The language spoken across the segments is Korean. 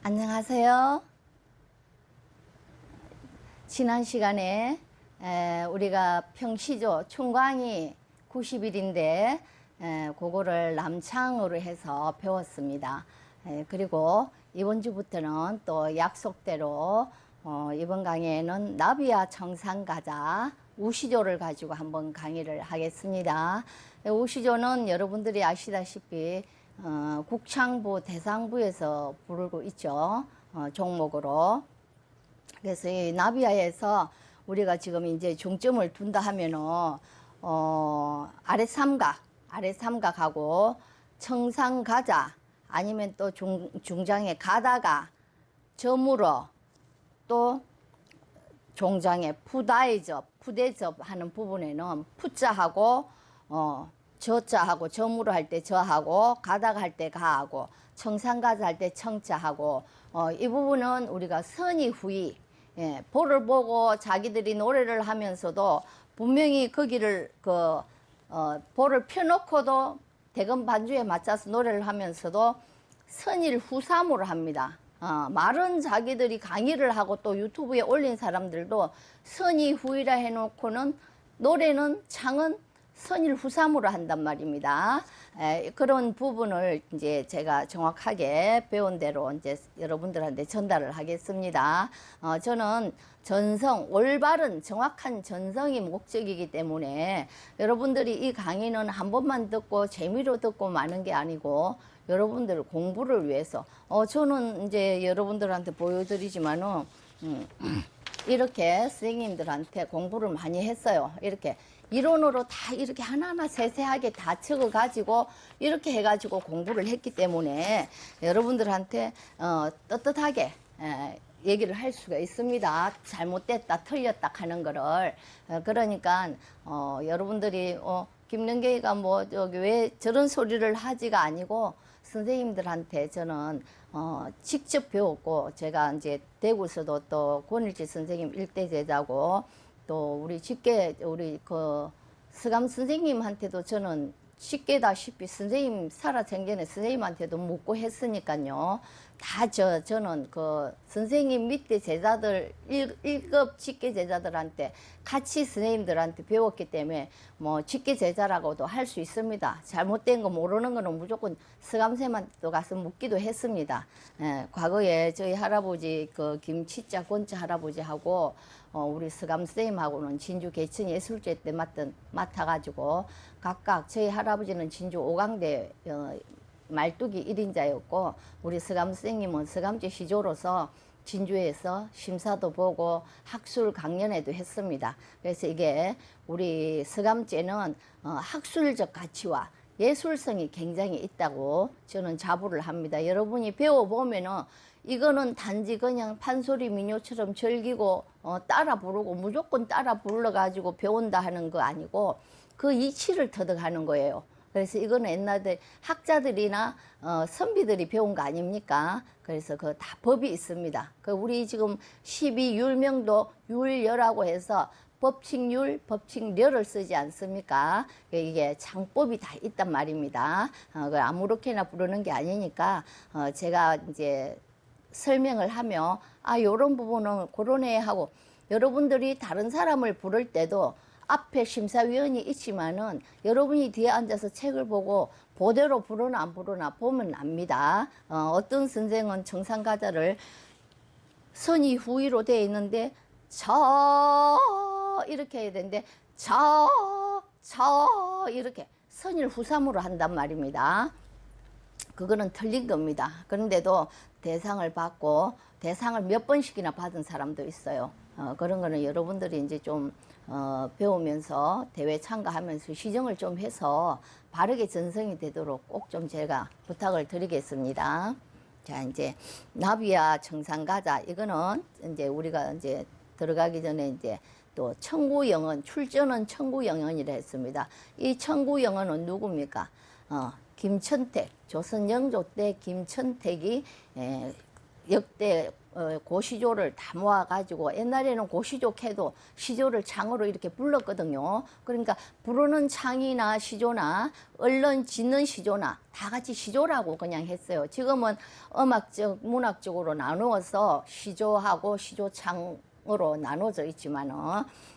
안녕하세요. 지난 시간에 우리가 평시조 충광이 90일인데 그거를 남창으로 해서 배웠습니다. 그리고 이번 주부터는 또 약속대로 이번 강의에는 나비와 청산가자 우시조를 가지고 한번 강의를 하겠습니다. 우시조는 여러분들이 아시다시피 국창부 대상부에서 부르고 있죠. 종목으로. 그래서 이 나비야에서 우리가 지금 이제 중점을 둔다 하면은 아래 삼각하고 청산가자 아니면 또 중장에 가다가 저물어 또 종장에 푸대접 하는 부분에는 푸자하고 저자하고 저무로 할 때 저하고 가다가 할 때 가하고 청산가자 할 때 청자하고 이 부분은 우리가 선의후의 볼을 보고 자기들이 노래를 하면서도 분명히 거기를 볼을 펴놓고도 대금 반주에 맞춰서 노래를 하면서도 선일후삼으로 합니다. 말은 자기들이 강의를 하고 또 유튜브에 올린 사람들도 선의후의라 해놓고는 노래는 창은 선일후삼으로 한단 말입니다. 그런 부분을 이제 제가 정확하게 배운 대로 이제 여러분들한테 전달을 하겠습니다. 저는 올바른 정확한 전성이 목적이기 때문에 여러분들이 이 강의는 한 번만 듣고 재미로 듣고 마는 게 아니고 여러분들 공부를 위해서 저는 이제 여러분들한테 보여드리지만은 이렇게 선생님들한테 공부를 많이 했어요. 이렇게 이론으로 다 이렇게 하나하나 세세하게 다 적어 가지고 이렇게 해 가지고 공부를 했기 때문에 여러분들한테 떳떳하게 얘기를 할 수가 있습니다. 잘못됐다 틀렸다 하는 거를 그러니까 여러분들이 김능계가 뭐 저기 왜 저런 소리를 하지가 아니고 선생님들한테 저는 직접 배웠고 제가 이제 대구에서도 또 권일지 선생님 일대 제자고 또 우리 서감 선생님한테도 저는 쉽게다시피 선생님 살아생전에 선생님한테도 묻고 했으니까요. 저는 선생님 밑에 제자들 1급 직계 제자들한테 같이 선생님들한테 배웠기 때문에 뭐 직계 제자라고도 할 수 있습니다. 잘못된 거 모르는 거는 무조건 서감쌤한테도 가서 묻기도 했습니다. 과거에 저희 할아버지 김치자 권자 할아버지하고 우리 서감쌤하고는 진주 개천예술제 때 맡아가지고 각각 저희 할아버지는 진주 5강대 말뚝이 1인자였고 우리 서감 선생님은 서감제 시조로서 진주에서 심사도 보고 학술 강연회도 했습니다. 그래서 이게 우리 서감제는 학술적 가치와 예술성이 굉장히 있다고 저는 자부를 합니다. 여러분이 배워보면은 이거는 단지 그냥 판소리 민요처럼 즐기고 따라 부르고 무조건 따라 불러가지고 배운다 하는 거 아니고 그 이치를 터득하는 거예요. 그래서 이거는 옛날에 학자들이나 선비들이 배운 거 아닙니까? 그래서 다 법이 있습니다. 우리 지금 12율명도 율여라고 해서 법칙률, 법칙려를 쓰지 않습니까? 이게 장법이 다 있단 말입니다. 아무렇게나 부르는 게 아니니까 제가 이제 설명을 하며 요런 부분은 그러네 하고 여러분들이 다른 사람을 부를 때도 앞에 심사위원이 있지만은 여러분이 뒤에 앉아서 책을 보고 그대로 부르나 안 부르나 보면 압니다. 어떤 선생은 청산가자를 선이 후위로 되어 있는데 이렇게 해야 되는데 이렇게 선일 후삼으로 한단 말입니다. 그거는 틀린 겁니다. 그런데도 대상을 받고 대상을 몇 번씩이나 받은 사람도 있어요. 그런 거는 여러분들이 이제 좀 배우면서 대회 참가하면서 시정을 좀 해서 바르게 전성이 되도록 꼭 좀 제가 부탁을 드리겠습니다. 자, 이제 나비와 청산가자 이거는 이제 우리가 이제 들어가기 전에 이제 또 청구영언 출전은 청구영언이라 했습니다. 이 청구영언은 누굽니까? 김천택 조선 영조 때 김천택이 역대 고시조를 다 모아가지고 옛날에는 고시조 캐도 시조를 창으로 이렇게 불렀거든요. 그러니까 부르는 창이나 시조나 얼른 짓는 시조나 다 같이 시조라고 그냥 했어요. 지금은 음악적, 문학적으로 나누어서 시조하고 시조창으로 나눠져 있지만은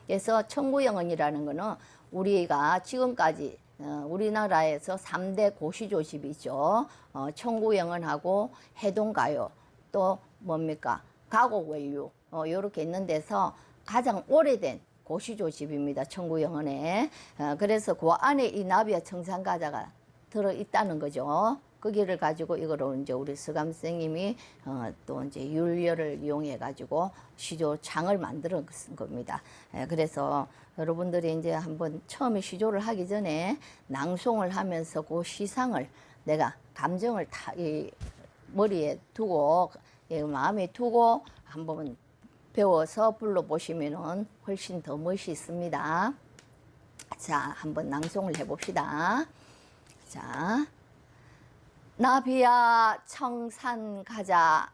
그래서 청구영언이라는 거는 우리가 지금까지 우리나라에서 3대 고시조집이죠. 청구영언하고 해동가요. 또 뭡니까? 가곡원류 요렇게 있는 데서 가장 오래된 고시조집입니다. 청구영언에. 그래서 그 안에 이 나비와 청산가자가 들어있다는 거죠. 거기를 가지고 이거로 이제 우리 서감 선생님이 또 이제 율려를 이용해 가지고 시조창을 만들어 쓴 겁니다. 그래서 여러분들이 이제 한번 처음에 시조를 하기 전에 낭송을 하면서 그 시상을 내가 감정을 다 이 머리에 두고 마음에 두고 한번 배워서 불러보시면은 훨씬 더 멋있습니다. 자, 한번 낭송을 해봅시다. 자, 나비야 청산 가자.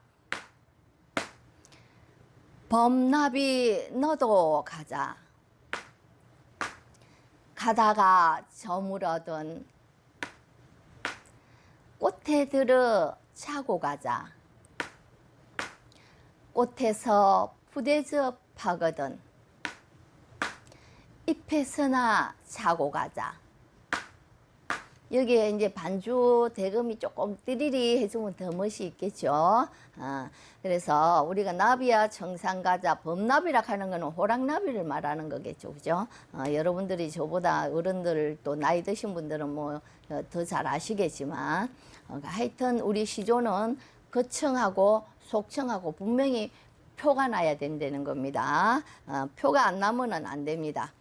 범나비 너도 가자. 가다가 저물어든 꽃에 들어 차고 가자. 꽃에서 부대접하거든 잎에서나 차고 가자. 여기에 이제 반주 대금이 조금 띠리리 해주면 더 멋이 있겠죠. 그래서 우리가 나비야 청산가자 범나비라 하는 거는 호랑나비를 말하는 거겠죠. 그죠? 여러분들이 저보다 어른들 또 나이 드신 분들은 뭐 더 잘 아시겠지만 하여튼 우리 시조는 거청하고 속청하고 분명히 표가 나야 된다는 겁니다. 표가 안 나면은 안 됩니다.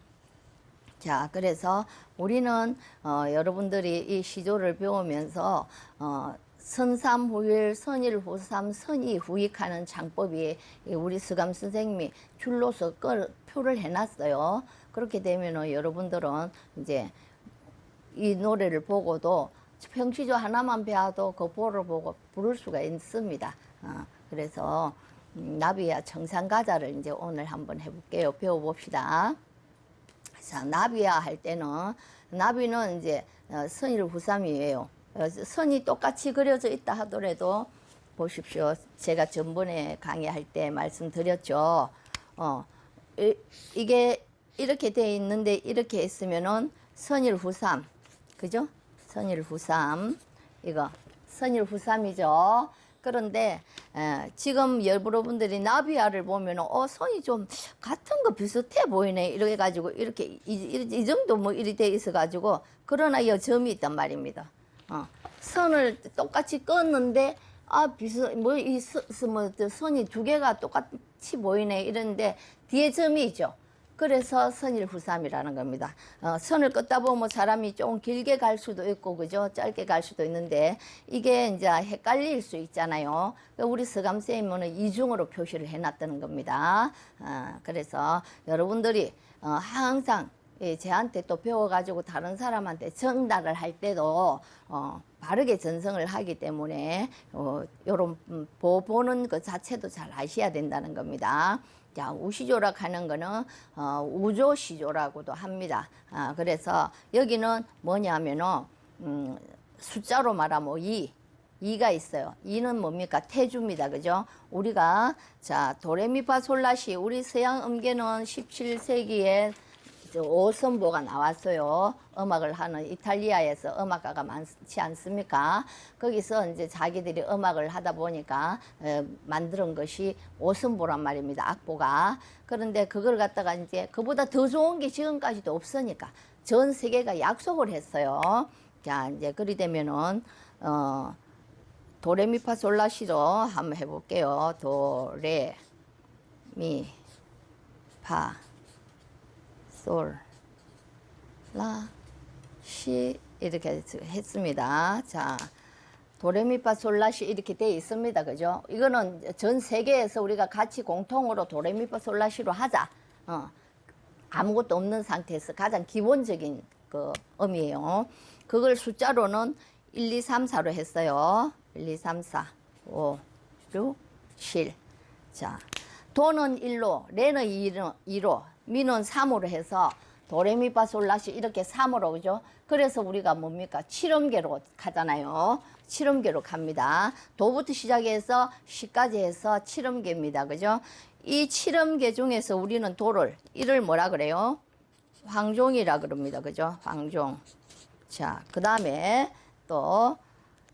자, 그래서 우리는 여러분들이 이 시조를 배우면서 선삼후일, 선일후삼, 선이후익하는 창법이 우리 서감 선생님이 줄로서 표를 해놨어요. 그렇게 되면은 여러분들은 이제 이 노래를 보고도 평시조 하나만 배워도 그 보를 보고 부를 수가 있습니다. 그래서 나비야 청산가자를 이제 오늘 한번 해볼게요. 배워봅시다. 자, 나비야 할 때는 나비는 이제 선일후삼이에요. 선이 똑같이 그려져 있다 하더라도 보십시오. 제가 전번에 강의할 때 말씀드렸죠. 이게 이렇게 돼 있는데 이렇게 있으면은 선일후삼, 그죠? 선일후삼, 이거 선일후삼이죠. 그런데 지금 여러분들이 나비야를 보면 선이 좀 같은 거 비슷해 보이네 이렇게 가지고 이렇게 이 정도 뭐 이리 돼 있어 가지고 그러나 이 점이 있단 말입니다. 선을 똑같이 껐는데 뭐이 선이 두 개가 똑같이 보이네 이런데 뒤에 점이 있죠. 그래서 선일후삼이라는 겁니다. 선을 긋다 보면 사람이 조금 길게 갈 수도 있고, 그죠? 짧게 갈 수도 있는데, 이게 이제 헷갈릴 수 있잖아요. 우리 서감쌤은 이중으로 표시를 해놨다는 겁니다. 그래서 여러분들이 항상 제한테 또 배워가지고 다른 사람한테 전달을 할 때도 바르게 전성을 하기 때문에 요런 보는 것 자체도 잘 아셔야 된다는 겁니다. 자, 우시조라 하는 거는 우조시조라고도 합니다. 그래서 여기는 뭐냐면은 숫자로 말하면 2가 있어요. 2는 뭡니까? 태주입니다. 그죠? 우리가 자 도레미파솔라시 우리 서양 음계는 17세기에 오선보가 나왔어요. 음악을 하는 이탈리아에서 음악가가 많지 않습니까? 거기서 이제 자기들이 음악을 하다 보니까 만드는 것이 오선보란 말입니다. 악보가. 그런데 그걸 갖다가 이제 그보다 더 좋은 게 지금까지도 없으니까 전 세계가 약속을 했어요. 자, 이제 그리 되면은 도레미파솔라시로 한번 해볼게요. 도레미파 솔, 라, 시 이렇게 했습니다. 자, 도레미파 솔라시 이렇게 되어 있습니다. 그죠? 이거는 전 세계에서 우리가 같이 공통으로 도레미파 솔라시로 하자. 아무것도 없는 상태에서 가장 기본적인 그 음이에요. 그걸 숫자로는 1, 2, 3, 4로 했어요. 1, 2, 3, 4, 5, 6, 7. 자, 도는 1로, 레는 2로, 미는 3으로 해서 도레미파솔라시 이렇게 3으로 그죠? 그래서 우리가 뭡니까? 7음계로 가잖아요. 7음계로 갑니다. 도부터 시작해서 시까지 해서 7음계입니다. 그죠? 이 7음계 중에서 우리는 도를 이를 뭐라 그래요? 황종이라 그럽니다. 그죠? 황종. 자, 그 다음에 또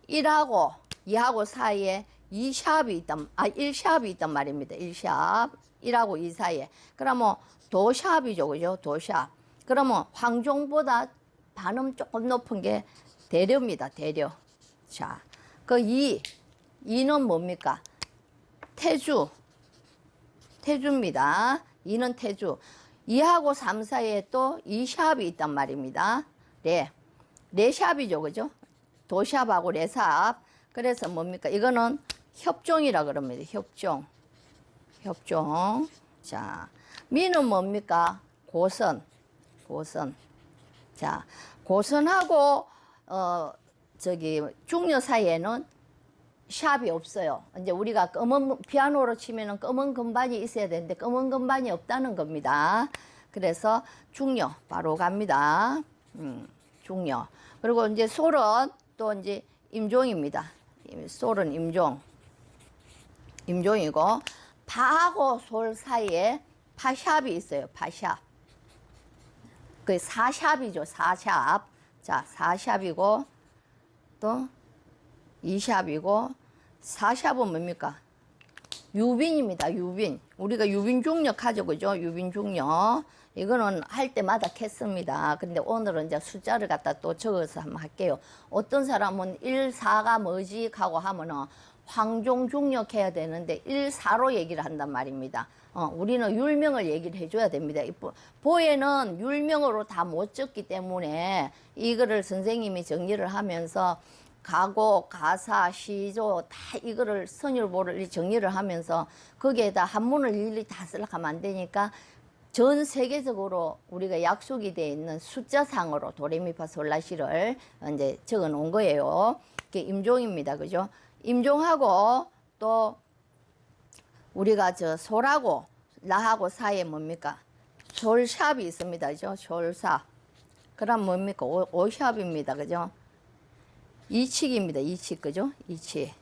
1하고 2하고 사이에 2샵이 있단, 1샵이 있단 말입니다. 1샵. 1하고 2 사이에. 그러면 도샵이죠. 그죠? 도샵. 그러면 황종보다 반음 조금 높은 게 대려입니다. 대려. 자, 그 2는 뭡니까? 태주. 태주입니다. 2는 태주. 2하고 3 사이에 또 2샵이 있단 말입니다. 레샵이죠. 그죠? 도샵하고 레삽. 그래서 뭡니까? 이거는 협종이라 그럽니다. 협종. 협종. 자, 미는 뭡니까? 고선. 고선. 자, 고선하고, 중요 사이에는 샵이 없어요. 이제 우리가 검은, 피아노로 치면은 검은 건반이 있어야 되는데 검은 건반이 없다는 겁니다. 그래서 중요, 바로 갑니다. 중요. 그리고 이제 솔은 또 이제 임종입니다. 솔은 임종. 임종이고, 파하고 솔 사이에 파샵이 있어요. 파샵. 그 4샵이죠. 4샵. 자, 4샵이고, 또 2샵이고, 4샵은 뭡니까? 유빈입니다. 유빈. 우리가 유빈 중력 하죠. 그죠? 유빈 중력. 이거는 할 때마다 캤습니다. 근데 오늘은 이제 숫자를 갖다 또 적어서 한번 할게요. 어떤 사람은 1, 4가 뭐지? 하고 하면은 황종 중력 해야 되는데 1, 4로 얘기를 한단 말입니다. 우리는 율명을 얘기를 해줘야 됩니다. 보에는 율명으로 다 못 적기 때문에 이거를 선생님이 정리를 하면서 가곡, 가사, 시조 다 이거를 선율보를 정리를 하면서 거기에다 한문을 일일이 다 쓰려고 하면 안 되니까 전 세계적으로 우리가 약속이 되어 있는 숫자상으로 도레미파솔라시를 이제 적어 놓은 거예요. 그게 임종입니다. 그죠? 임종하고 또 우리가 저 솔하고 라하고 사이에 뭡니까? 솔샵이 있습니다. 그죠? 솔샵. 그럼 뭡니까? 오샵입니다. 그죠? 이칙입니다. 이칙. 그죠? 이칙.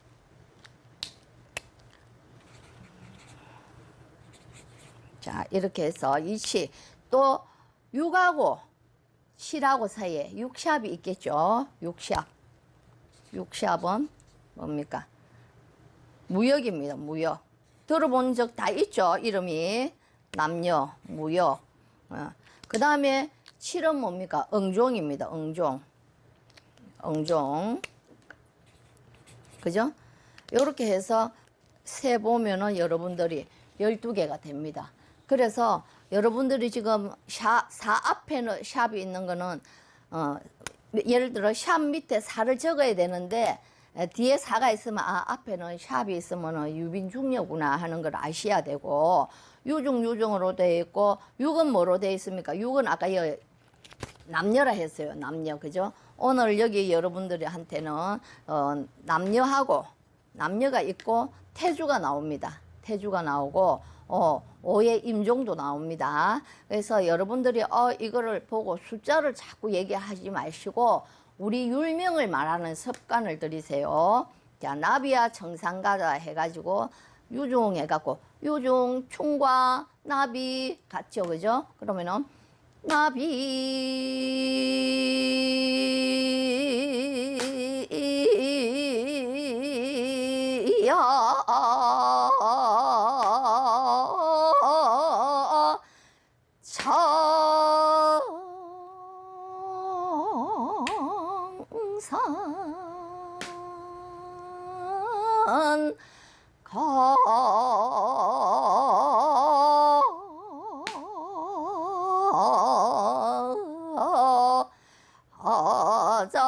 자, 이렇게 해서 이칙. 또 6하고 7하고 사이에 6샵이 있겠죠? 6샵. 6샵은 뭡니까? 무역입니다. 무역. 들어본 적 다 있죠? 이름이. 남녀, 무역. 그 다음에 7은 뭡니까? 응종입니다. 응종. 응종. 그죠? 이렇게 해서 세 보면은 여러분들이 12개가 됩니다. 그래서 여러분들이 지금 4 앞에는 샵이 있는 거는, 예를 들어 샵 밑에 4를 적어야 되는데, 뒤에 4가 있으면, 앞에는 샵이 있으면 유빈중려구나 하는 걸 아셔야 되고, 유중으로 되어 있고, 6은 뭐로 되어 있습니까? 6은 아까 남녀라 했어요. 남녀. 그죠? 오늘 여기 여러분들한테는, 남녀가 있고, 태주가 나옵니다. 태주가 나오고, 오의 임종도 나옵니다. 그래서 여러분들이, 이거를 보고 숫자를 자꾸 얘기하지 마시고, 우리 율명을 말하는 습관을 들이세요. 자, 나비야 청산가자 해가지고, 유중 해갖고, 유중, 충과, 나비, 같죠. 그죠? 그러면은, 나비야, 청산 가자.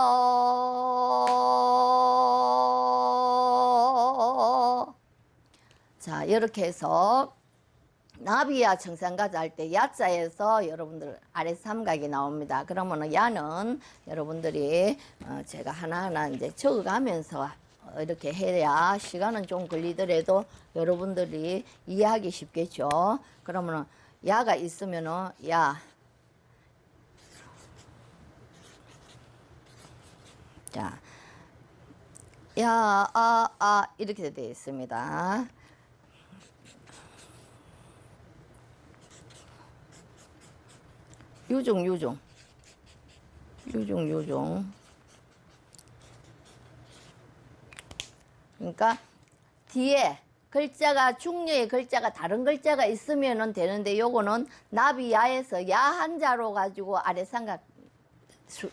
자, 이렇게 해서 나비야 청산가자 할 때 야자에서 여러분들 아래 삼각이 나옵니다. 그러면은 야는 여러분들이 제가 하나하나 이제 적어가면서 이렇게 해야 시간은 좀 걸리더라도 여러분들이 이해하기 쉽겠죠. 그러면은 야가 있으면은 야. 자, 야, 이렇게 되어 있습니다. 유종. 그러니까 뒤에 글자가 중요의 글자가 다른 글자가 있으면은 되는데 요거는 나비야에서 야 한자로 가지고 아래 삼각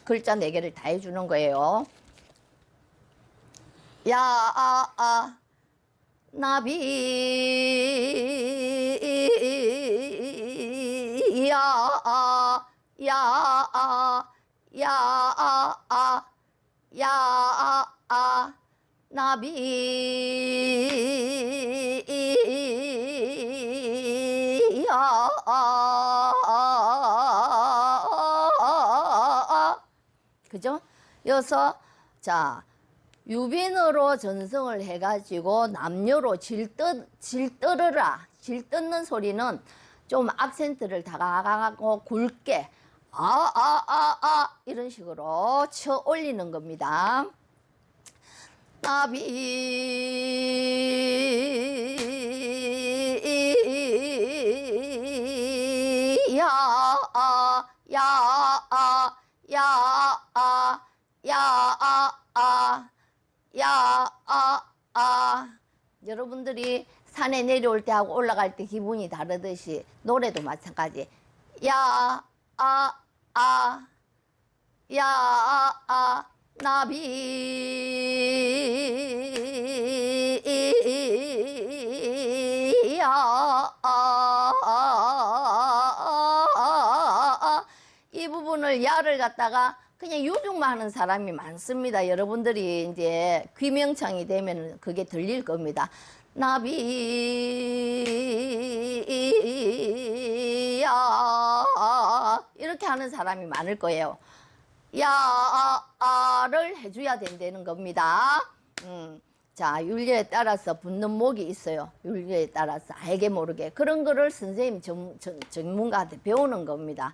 글자 4개를 다 해주는 거예요. 야, 나비, 나비, 그죠? 여기서 자 유빈으로 전성을 해가지고 남녀로 질 뜯는 소리는 좀 악센트를 다가가고 굵게 이런 식으로 쳐 올리는 겁니다. 나비 여러분들이 산에 내려올 때하고 올라갈 때 기분이 다르듯이 노래도 마찬가지. 나비 이 부분을 야를 갖다가 그냥 요중만 하는 사람이 많습니다. 여러분들이 이제 귀명창이 되면 그게 들릴 겁니다. 나비 이렇게 하는 사람이 많을 거예요. 야를 해줘야 된다는 겁니다. 자, 윤리에 따라서 붙는 목이 있어요. 윤리에 따라서 알게 모르게 그런 거를 선생님 전문가한테 배우는 겁니다.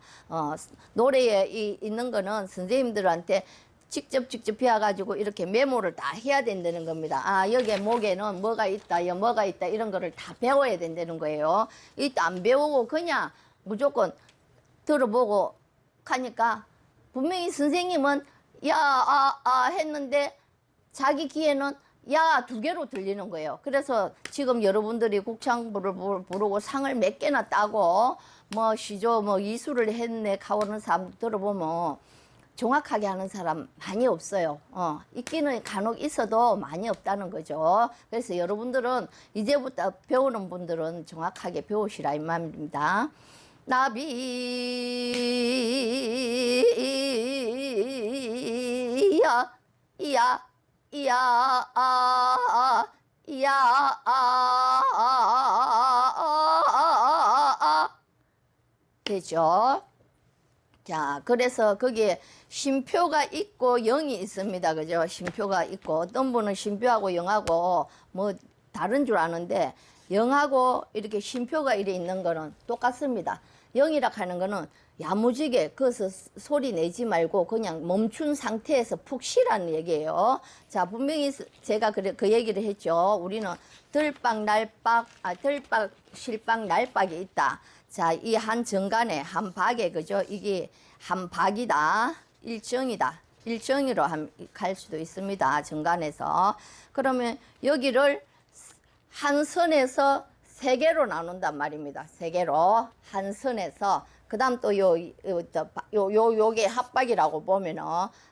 노래에 있는 거는 선생님들한테 직접 해가지고 이렇게 메모를 다 해야 된다는 겁니다. 여기에 목에는 뭐가 있다, 뭐가 있다 이런 거를 다 배워야 된다는 거예요. 이때 안 배우고 그냥 무조건 들어보고 가니까 분명히 선생님은 했는데 자기 귀에는 야 2개로 들리는 거예요. 그래서 지금 여러분들이 국창부를 부르고 상을 몇 개나 따고 뭐 시조 뭐 이수를 했네 가오는 사람 들어보면 정확하게 하는 사람 많이 없어요. 있기는 간혹 있어도 많이 없다는 거죠. 그래서 여러분들은 이제부터 배우는 분들은 정확하게 배우시라 이 말입니다. 나비 되죠. 자, 그래서 거기에 쉼표가 있고 영이 있습니다. 그죠? 쉼표가 있고 어떤 분은 쉼표하고 영하고 뭐 다른 줄 아는데 영하고 이렇게 쉼표가 이래 있는 거는 똑같습니다. 영이라 하는 거는 야무지게 거기서 소리 내지 말고 그냥 멈춘 상태에서 푹 쉬라는 얘기예요. 자, 분명히 제가 그 얘기를 했죠. 우리는 들박, 실박, 날박이 있다. 자, 이 한 정간에 한 박에 그죠? 이게 한 박이다. 일정이다. 일정으로 갈 수도 있습니다. 정간에서. 그러면 여기를 한 선에서 3개로 나눈단 말입니다. 3개로 한 선에서 그 다음 또 요게 합박이라고 보면은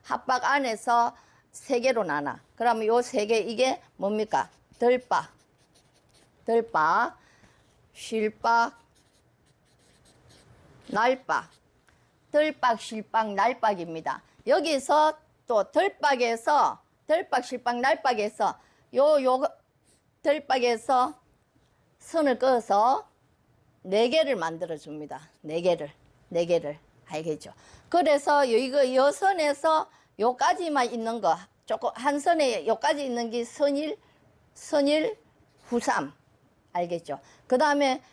합박 안에서 3개로 나눠. 그러면 요 3개 이게 뭡니까? 들박, 실박, 날박. 들박, 실박, 날박입니다. 여기서 또 들박에서 들박, 실박, 날박에서 요 들박에서 선을 그어서 4개를 만들어 줍니다. 4개를 알겠죠? 그래서 이거 여선에서 요까지만 있는 거 조금 한 선에 여기까지 있는 게 선일, 후삼. 알겠죠? 그 다음에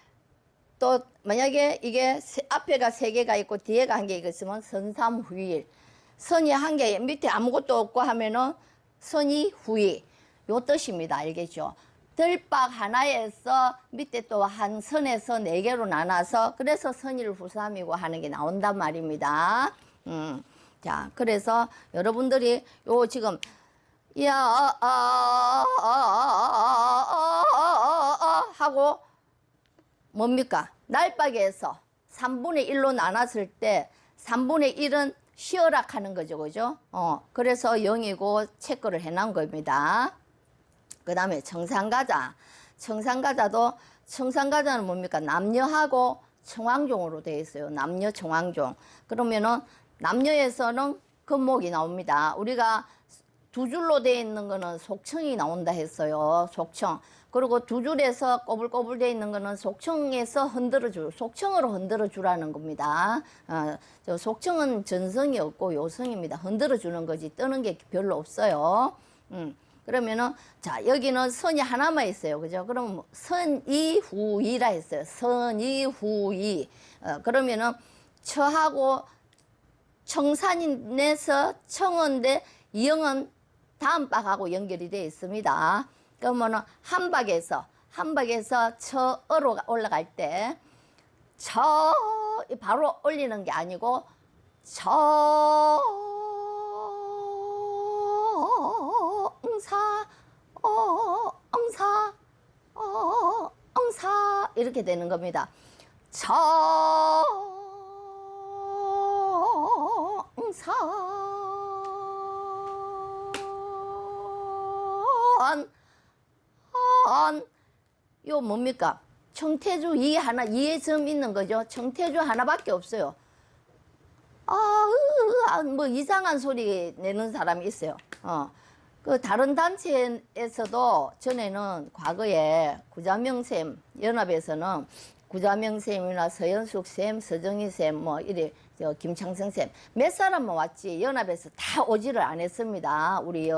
또 만약에 이게 앞에가 3개가 있고 뒤에가 1개 있으면 선삼후일. 선이 1개 밑에 아무것도 없고 하면은 선이후이. 요 뜻입니다. 알겠죠? 들박 하나에서 밑에 또 한 선에서 4개로 나눠서 그래서 선일후삼이고 하는 게 나온단 말입니다. 자, 그래서 여러분들이 요 지금 야 하고 뭡니까? 날박에서 3분의 1로 나눴을 때 3분의 1은 시어락 하는 거죠. 그죠? 그래서 0이고 체크를 해놓은 겁니다. 그 다음에 청산가자. 청산가자는 뭡니까? 남녀하고 청황종으로 되어 있어요. 남녀 청황종. 그러면은 남녀에서는 금목이 나옵니다. 우리가 2줄로 되어 있는 거는 속청이 나온다 했어요. 속청. 그리고 2줄에서 꼬불꼬불 되어 있는 거는 속청에서 속청으로 흔들어 주라는 겁니다. 저 속청은 전성이 없고 요성입니다. 흔들어 주는 거지 뜨는 게 별로 없어요. 그러면은 자 여기는 선이 하나만 있어요. 그죠? 그럼 선이후이라 했어요. 선이후이. 그러면은 처하고 청산인에서 청어인데 이영은 다음 박하고 연결이 되어 있습니다. 그러면은 한박에서 처어로 올라갈 때 처 바로 올리는 게 아니고 엉사 이렇게 되는 겁니다. 엉사 요 뭡니까? 청태주 이에 점 있는 거죠. 청태주 하나밖에 없어요. 뭐 이상한 소리 내는 사람이 있어요. 그 다른 단체에서도 전에는 과거에 구자명쌤 연합에서는 구자명쌤이나 서현숙 쌤, 서정희 쌤, 뭐 이래 김창성 쌤 몇 사람만 왔지 연합에서 다 오지를 않았습니다. 우리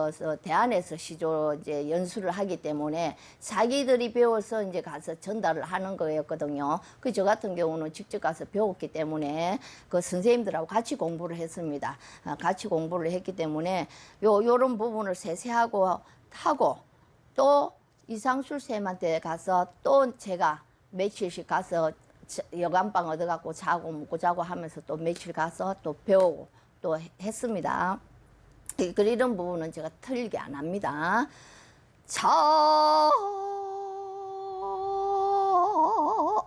대안에서 시조 이제 연수를 하기 때문에 자기들이 배워서 이제 가서 전달을 하는 거였거든요. 그 저 같은 경우는 직접 가서 배웠기 때문에 그 선생님들하고 같이 공부를 했습니다. 같이 공부를 했기 때문에 요런 부분을 세세하고 하고 또 이상술 쌤한테 가서 또 제가 며칠씩 가서 여간방 얻어갖고 자고 먹고 자고 하면서 또 며칠 가서 또 배우고 또 했습니다. 이런 부분은 제가 틀리게 안 합니다.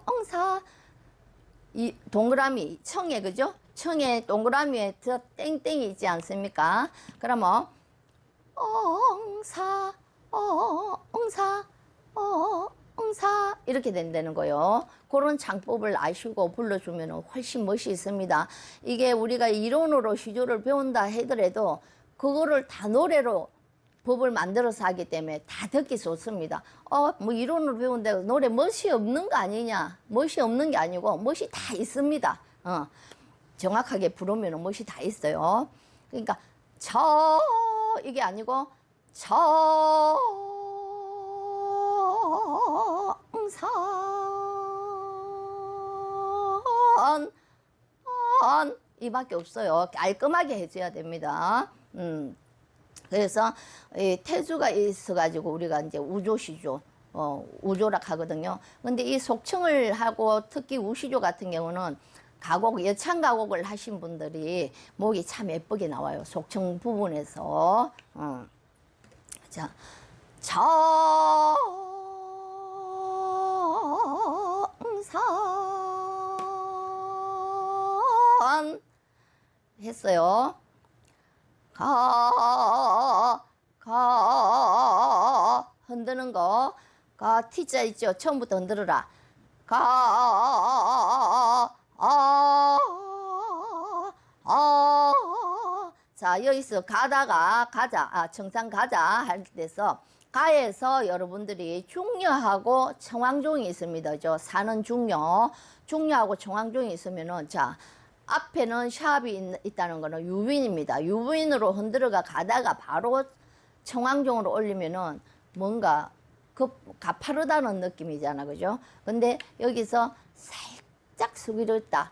엉사 이 동그라미 청에 그죠? 청에 동그라미에 저 땡땡이 있지 않습니까? 그러면 엉사 이렇게 된다는 거요. 그런 창법을 아시고 불러주면 훨씬 멋이 있습니다. 이게 우리가 이론으로 시조를 배운다 하더라도 그거를 다 노래로 법을 만들어서 하기 때문에 다 듣기 좋습니다. 뭐 이론으로 배운데 노래 멋이 없는 거 아니냐? 멋이 없는 게 아니고 멋이 다 있습니다. 정확하게 부르면 멋이 다 있어요. 그러니까 이게 아니고 이밖에 없어요. 깔끔하게 해줘야 됩니다. 그래서 이 태주가 있어가지고 우리가 이제 우조시조, 우조락 하거든요. 근데 이 속청을 하고 특히 우시조 같은 경우는 여창 가곡을 하신 분들이 목이 참 예쁘게 나와요. 속청 부분에서. 자, 정산 했어요. 흔드는 거. T자 있죠? 처음부터 흔들어라. 자, 여기서 가자, 청산 가자 할 때서 가에서 여러분들이 중녀하고 청황종이 있습니다. 사는 중녀. 중녀하고 청황종이 있으면은, 자, 앞에는 샵이 있다는 거는 유빈입니다. 유빈으로 흔들어가 가다가 바로 청황종으로 올리면은 뭔가 가파르다는 느낌이잖아, 그죠? 근데 여기서 살짝 숙이렸다,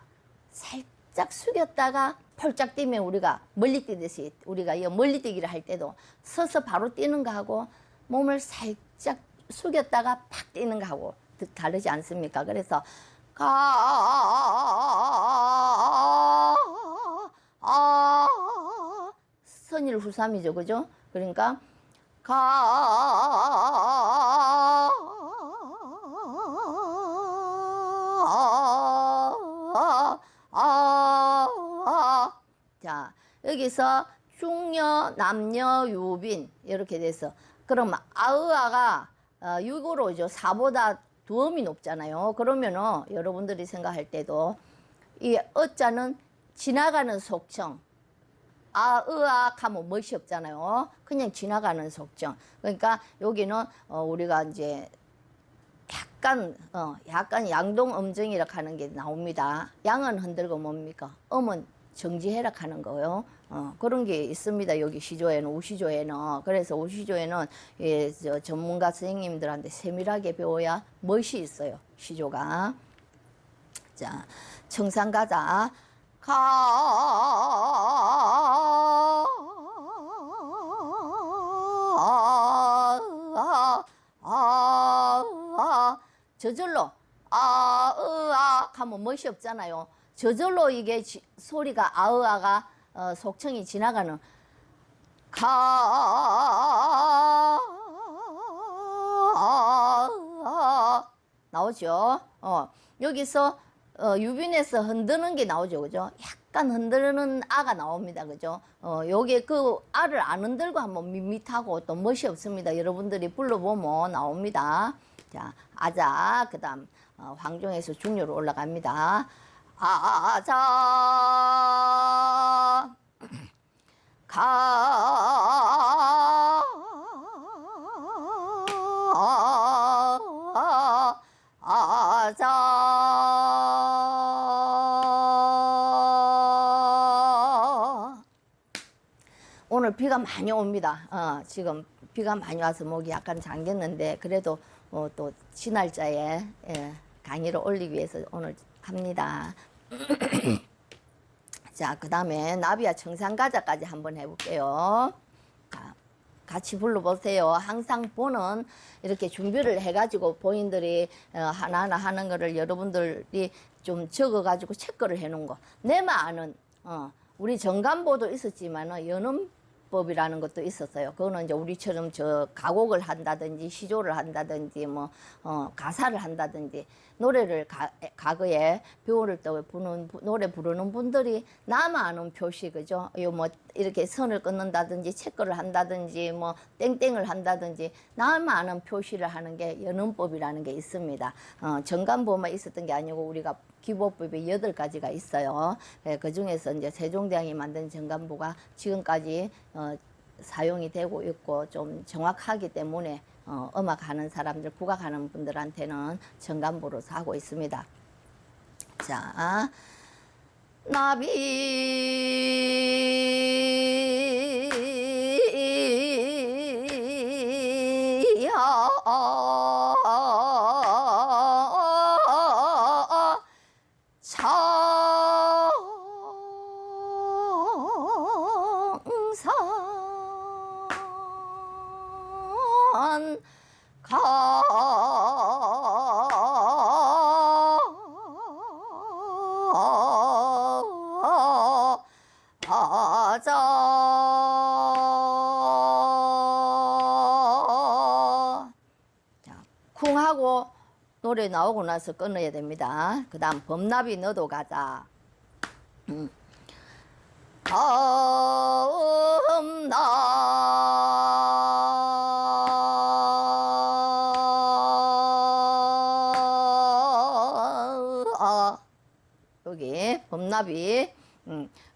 살짝 숙였다가 폴짝 뛰면 우리가 멀리 뛰듯이, 우리가 이 멀리 뛰기를 할 때도 서서 바로 뛰는 거 하고 몸을 살짝 숙였다가 팍 뛰는 거 하고 다르지 않습니까? 그래서 선일후삼이죠, 그죠? 그러니까 자, 여기서 중여, 남여, 유빈 이렇게 돼서 그럼 아으아가 6으로 오죠. 4보다 두음이 높잖아요. 그러면은 여러분들이 생각할 때도 이 어자는 지나가는 속청, 아으악 하면 멋이 없잖아요. 그냥 지나가는 속청. 그러니까 여기는 우리가 이제 약간 양동 음정이라 하는 게 나옵니다. 양은 흔들고 뭡니까? 음은 정지해라 하는 거요. 그런 게 있습니다. 여기 시조에는, 우시조에는. 그래서 우시조에는 전문가 선생님들한테 세밀하게 배워야 멋이 있어요. 시조가. 자, 청산 가자. 저절로 아으악 하면 멋이 없잖아요. 저절로 이게 소리가 아으아가 속청이 지나가는 나오죠. 여기서 유빈에서 흔드는 게 나오죠, 그죠? 약간 흔드는 아가 나옵니다, 그죠? 요게 그 아를 안 흔들고 한번 밋밋하고 또 멋이 없습니다. 여러분들이 불러보면 나옵니다. 자, 아자, 그 다음 황종에서 중요로 올라갑니다. 아자 아자 오늘 비가 많이 옵니다. 지금 비가 많이 와서 목이 약간 잠겼는데 그래도 또 지날짜에 강의를 올리기 위해서 오늘 합니다. 자, 그 다음에 나비와 청산가자까지 한번 해볼게요. 자, 같이 불러보세요. 항상 보는 이렇게 준비를 해가지고 본인들이 하나하나 하는 거를 여러분들이 좀 적어가지고 체크를 해놓은 거. 내만 아는 우리 정간보도 있었지만은 연음법이라는 것도 있었어요. 그거는 이제 우리처럼 가곡을 한다든지 시조를 한다든지 뭐 가사를 한다든지 노래를 과거에 배우를 때 노래 부르는 분들이 나만 아는 표시, 그죠? 뭐 이렇게 선을 끊는다든지 체크를 한다든지 뭐 땡땡을 한다든지 나만 아는 표시를 하는 게 연음법이라는 게 있습니다. 정간보만 있었던 게 아니고 우리가 기보법이 8가지가 있어요. 그 중에서 이제 세종대왕이 만든 정간보가 지금까지 사용이 되고 있고 좀 정확하기 때문에 음악하는 사람들, 국악하는 분들한테는 정간보로서 하고 있습니다. 자, 나비야 청산 가자. 자, 쿵 하고 노래 나오고 나서 끊어야 됩니다. 그 다음 범나비 너도 가자. 여기 범나비,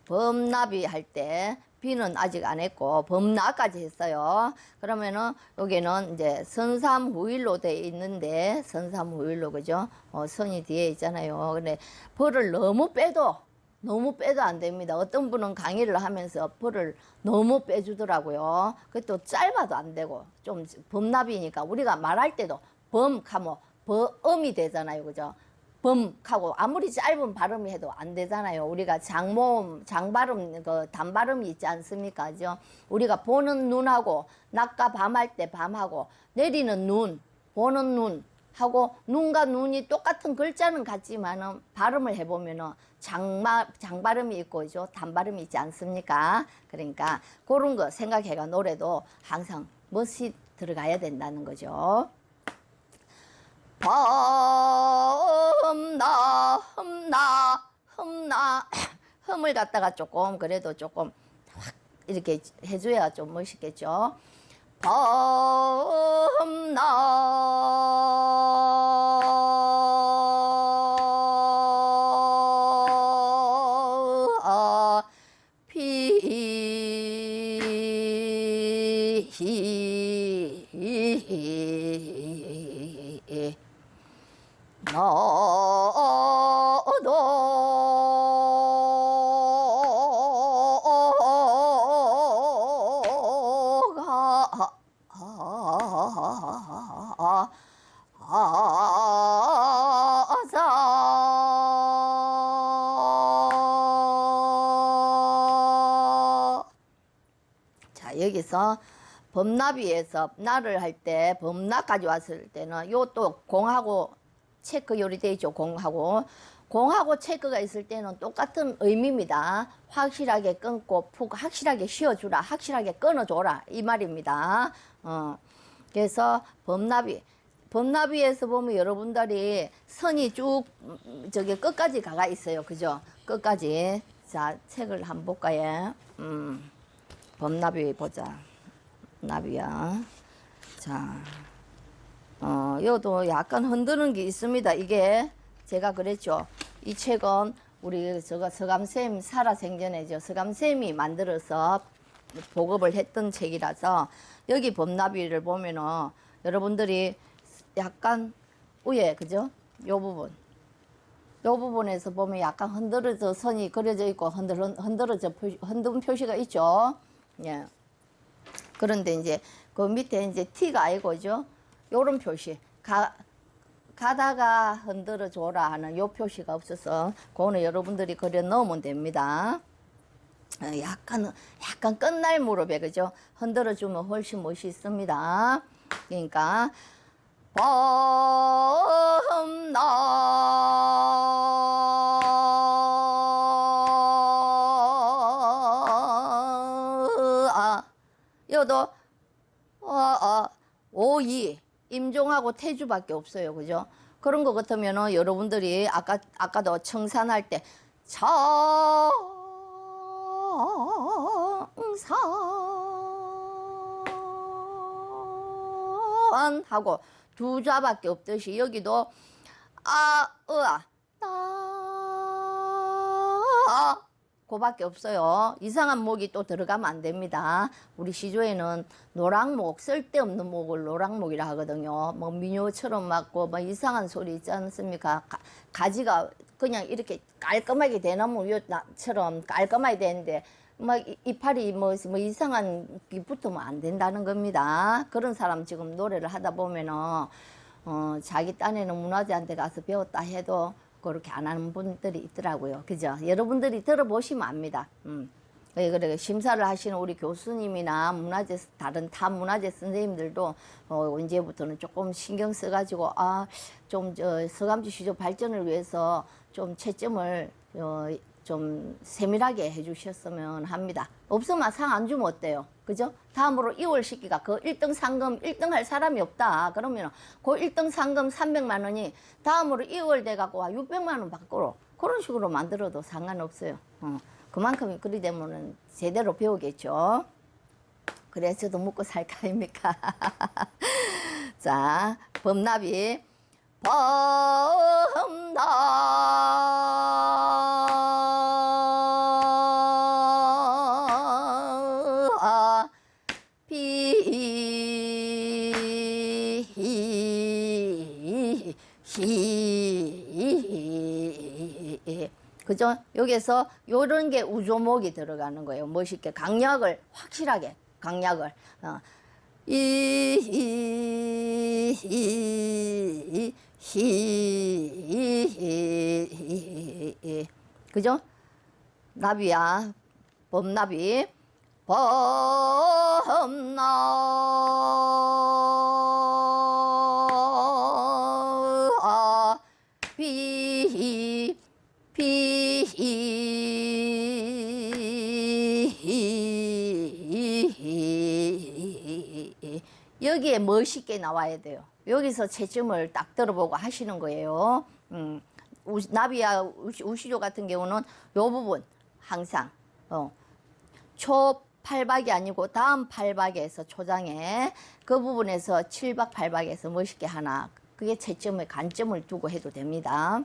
범나비 할 때 비는 아직 안 했고 범나까지 했어요. 그러면은 여기는 이제 선삼후일로 돼 있는데 선삼후일로, 그죠? 선이 뒤에 있잖아요. 근데 벌을 너무 빼도 너무 빼도 안 됩니다. 어떤 분은 강의를 하면서 벌을 너무 빼주더라고요. 그것도 짧아도 안 되고 좀 범납이니까 우리가 말할 때도 범하면 범이 되잖아요. 그죠? 범하고 아무리 짧은 발음이 해도 안 되잖아요. 우리가 장모음, 장발음, 그 단발음이 있지 않습니까? 그죠? 우리가 보는 눈하고 낮과 밤할 때 밤하고 내리는 눈, 보는 눈 하고 눈과 눈이 똑같은 글자는 같지만은 발음을 해보면은 장발음이 있고 죠 단발음이 있지 않습니까? 그러니까 그런 거 생각해가 노래도 항상 멋이 들어가야 된다는 거죠. 험나 험나 험나 험을 갖다가 조금 그래도 조금 확 이렇게 해줘야 좀 멋있겠죠. 범나 너도 자, 여기서 범납위에서 나를 할 때 범납까지 왔을 때는 요 또 공하고 체크 요리돼 있죠. 공하고 체크가 있을 때는 똑같은 의미입니다. 확실하게 끊고 푹 확실하게 쉬어주라, 확실하게 끊어줘라 이 말입니다. 그래서 범납위에서 보면 여러분들이 선이 쭉 저기 끝까지 가가 있어요. 그죠? 끝까지. 자, 책을 한번 볼까요? 범납위 보자. 나비야. 자, 요도 약간 흔드는 게 있습니다. 이게 제가 그랬죠. 이 책은 우리 서감쌤 살아생전에죠. 서감쌤이 만들어서 보급을 했던 책이라서 여기 범나비를 보면은 여러분들이 약간 위에 그죠? 요 부분에서 보면 약간 흔들어져 선이 그려져 있고 흔든 표시가 있죠. 예. 그런데 이제 그 밑에 이제 T가 아니고죠. 요런 표시. 가다가 흔들어 줘라 하는 요 표시가 없어서 그거는 여러분들이 그려 넣으면 됩니다. 약간 끝날 무릎에 그죠? 흔들어 주면 훨씬 멋있습니다. 그러니까 요도 오이 임종하고 태주밖에 없어요. 그죠? 그런 거 같으면은 여러분들이 아까도 청산할 때 청산 하고 두 자밖에 없듯이 여기도 그밖에 없어요. 이상한 목이 또 들어가면 안 됩니다. 우리 시조에는 노랑목, 쓸데없는 목을 노랑목이라 하거든요. 뭐 민요처럼 맞고 뭐 이상한 소리 있지 않습니까? 가지가 그냥 이렇게 깔끔하게 대나무처럼 깔끔하게 되는데 막 이파리 뭐 이상한 게 붙으면 안 된다는 겁니다. 그런 사람 지금 노래를 하다 보면은 자기 딴에는 문화재한테 가서 배웠다 해도 그렇게 안 하는 분들이 있더라고요. 그죠? 여러분들이 들어보시면 압니다. 그래 심사를 하시는 우리 교수님이나 다른 타 문화재 선생님들도 언제부터는 조금 신경 써가지고 좀 서감지 시조 발전을 위해서 좀 채점을 좀 세밀하게 해주셨으면 합니다. 없으면 상 안 주면 어때요? 그죠? 다음으로 2월 시기가 그 1등 상금 1등 할 사람이 없다. 그러면 그 1등 상금 300만 원이 다음으로 2월 돼갖고 600만 원 밖으로 그런 식으로 만들어도 상관없어요. 그만큼 그리 되면은 제대로 배우겠죠. 그래서 저도 먹고 살까 아닙니까? 자, 범납이 그죠? 여기서 요런 게 우조목이 들어가는 거예요. 멋있게 강약을 확실하게 강약을 그죠? 나비야. 범나비. 여기에 멋있게 나와야 돼요. 여기서 채점을 딱 들어보고 하시는 거예요. 나비야 우시조 같은 경우는 요 부분 항상 초 8박이 아니고 다음 8박에서 초장에 그 부분에서 7박 8박에서 멋있게 하나, 그게 채점에 관점을 두고 해도 됩니다.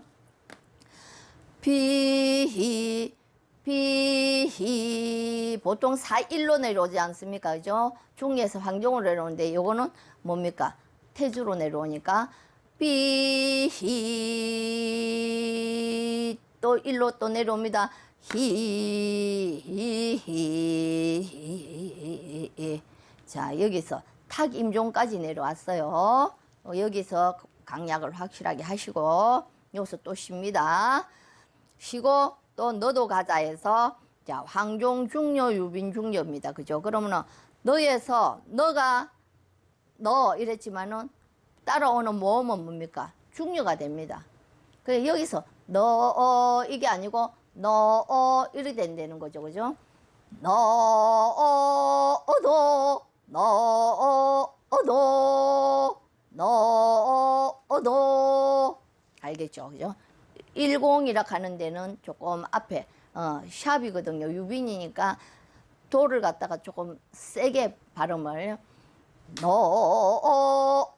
보통 4일로 내려오지 않습니까? 그죠? 중에서 황종으로 내려오는데 요거는 뭡니까? 태주로 내려오니까 또 일로 또 내려옵니다. 자, 여기서 탁 임종까지 내려왔어요. 여기서 강약을 확실하게 하시고 여기서 또 쉽니다. 쉬고 또 너도 가자에서 자, 황종 중려 유빈 중려입니다. 그죠? 그러면은 너에서 너가 너 이랬지만은 따라오는 모음은 뭡니까? 중려가 됩니다. 그래 여기서 너 이게 아니고 너 이렇게 된다는 거죠. 그죠? 너도 너도 알겠죠? 그죠? 10이라 하는 데는 조금 앞에 샵이거든요. 유빈이니까 도를 갖다가 조금 세게 발음을 너도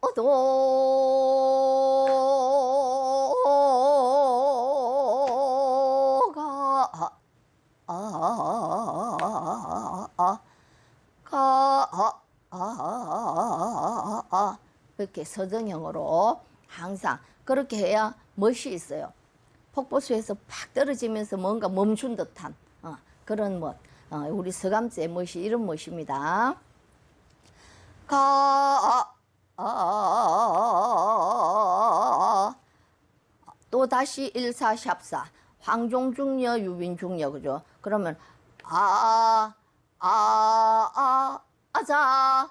이렇게 서정형으로 항상 그렇게 해야 멋이 있어요. 폭포수에서 팍 떨어지면서 뭔가 멈춘 듯한 그런 멋. 우리 서감제의 멋이 이런 멋입니다. 또 다시 일사샵사 황종중려 유빈중려 그죠? 그러면 아자 아자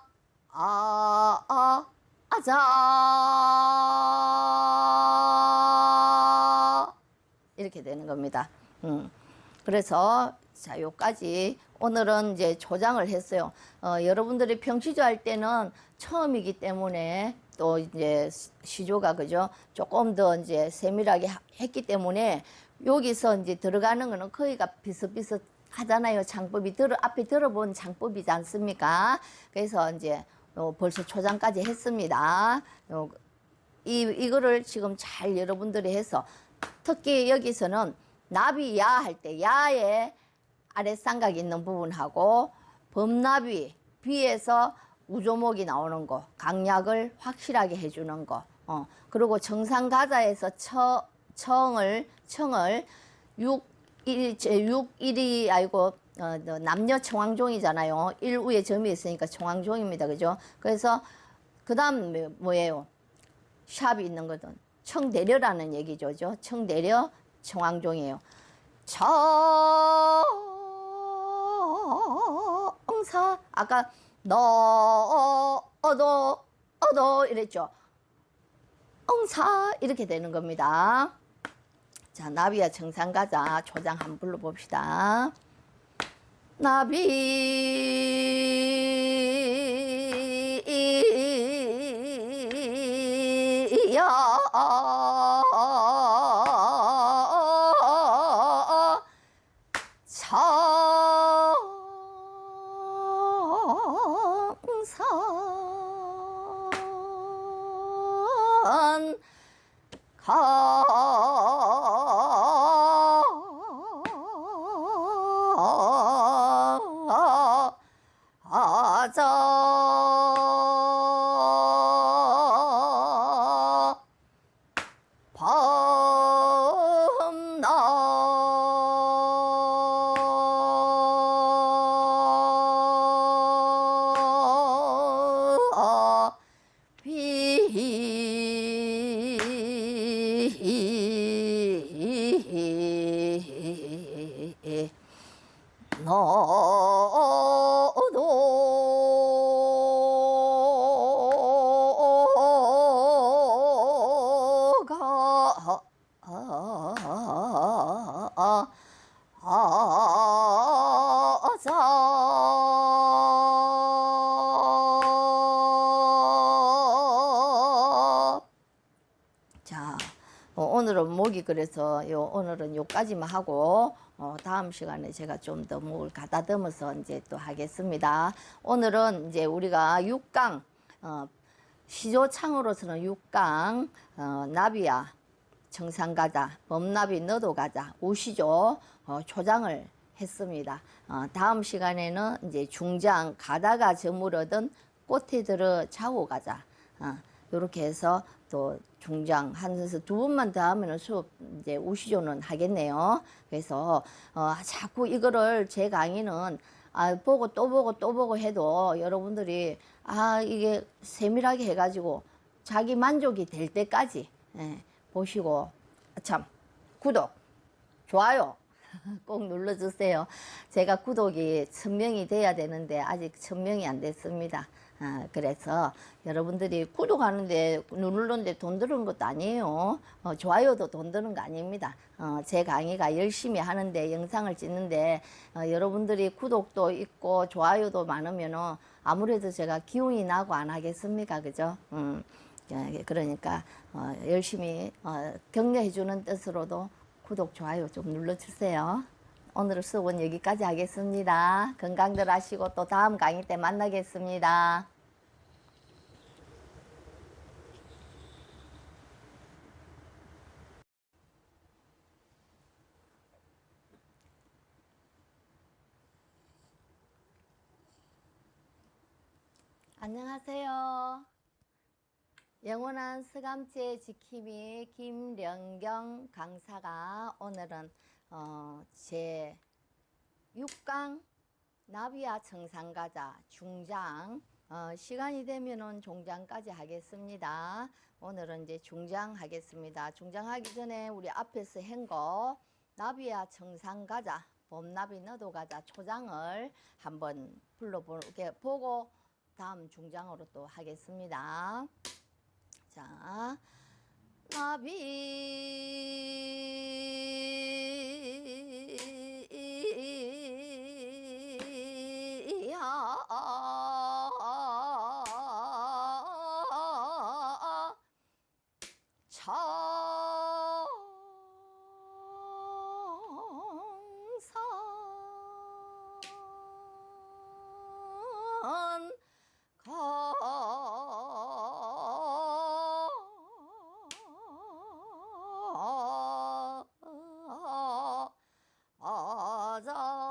이렇게 되는 겁니다. 그래서 자 요까지 오늘은 이제 조장을 했어요. 여러분들이 평시조 할 때는 처음이기 때문에 또 이제 시조가 그죠? 조금 더 이제 세밀하게 했기 때문에 여기서 이제 들어가는 거는 거의가 비슷비슷 하잖아요. 장법이 앞에 들어본 장법이지 않습니까? 그래서 이제 벌써 초장까지 했습니다. 이거를 지금 잘 여러분들이 해서 특히 여기서는 나비야 할 때 야에 아랫삼각 있는 부분하고 범나비 비에서 우조목이 나오는 거 강약을 확실하게 해주는 거 그리고 정상가자에서 청을 6일이 아니고 남녀 청황종이잖아요. 1위에 점이 있으니까 청황종입니다. 그죠? 그래서 그 다음 뭐예요? 샵이 있는 거든 청대려라는 얘기죠. 청대려 청황종이에요. 청사 아까 너어도 이랬죠. 엉사 이렇게 되는 겁니다. 자, 나비야 정상가자 초장 한번 불러봅시다. 나비야 청산 가자 범나 오늘은 목이 그래서 오늘은 요까지만 하고 다음 시간에 제가 좀 더 목을 가다듬어서 이제 또 하겠습니다. 오늘은 이제 우리가 6강 시조창으로서는 6강 나비야 청산가자, 범나비 너도 가자, 우시조 초장을 했습니다. 다음 시간에는 이제 중장 가다가 저물어든 꽃에 들어 자고 가자. 이렇게 해서 또 중장 하면서 두 번만 더 하면은 수업 이제 우시조는 하겠네요. 그래서 자꾸 이거를 제 강의는 보고 또 보고 또 보고 해도 여러분들이 이게 세밀하게 해가지고 자기 만족이 될 때까지 보시고 참 구독, 좋아요 꼭 눌러주세요. 제가 구독이 1000명이 돼야 되는데 아직 1000명이 안 됐습니다. 그래서 여러분들이 구독하는데 누르는데 돈 드는 것도 아니에요. 좋아요도 돈 드는 거 아닙니다. 제 강의가 열심히 하는데 영상을 찍는데 여러분들이 구독도 있고 좋아요도 많으면 아무래도 제가 기운이 나고 안 하겠습니까? 그죠? 그러니까 열심히 격려해 주는 뜻으로도 구독, 좋아요 좀 눌러주세요. 오늘 수업은 여기까지 하겠습니다. 건강들 하시고 또 다음 강의 때 만나겠습니다. 안녕하세요. 영원한 서감지의 지킴이 김령경 강사가 오늘은 제 6강 나비야 청산가자 중장 시간이 되면은 종장까지 하겠습니다. 오늘은 이제 중장 하겠습니다. 중장 하기 전에 우리 앞에서 한 거 나비야 청산가자 봄나비 너도 가자 초장을 한번 불러보게 보고 다음 중장으로 또 하겠습니다. 자, 나비야 청산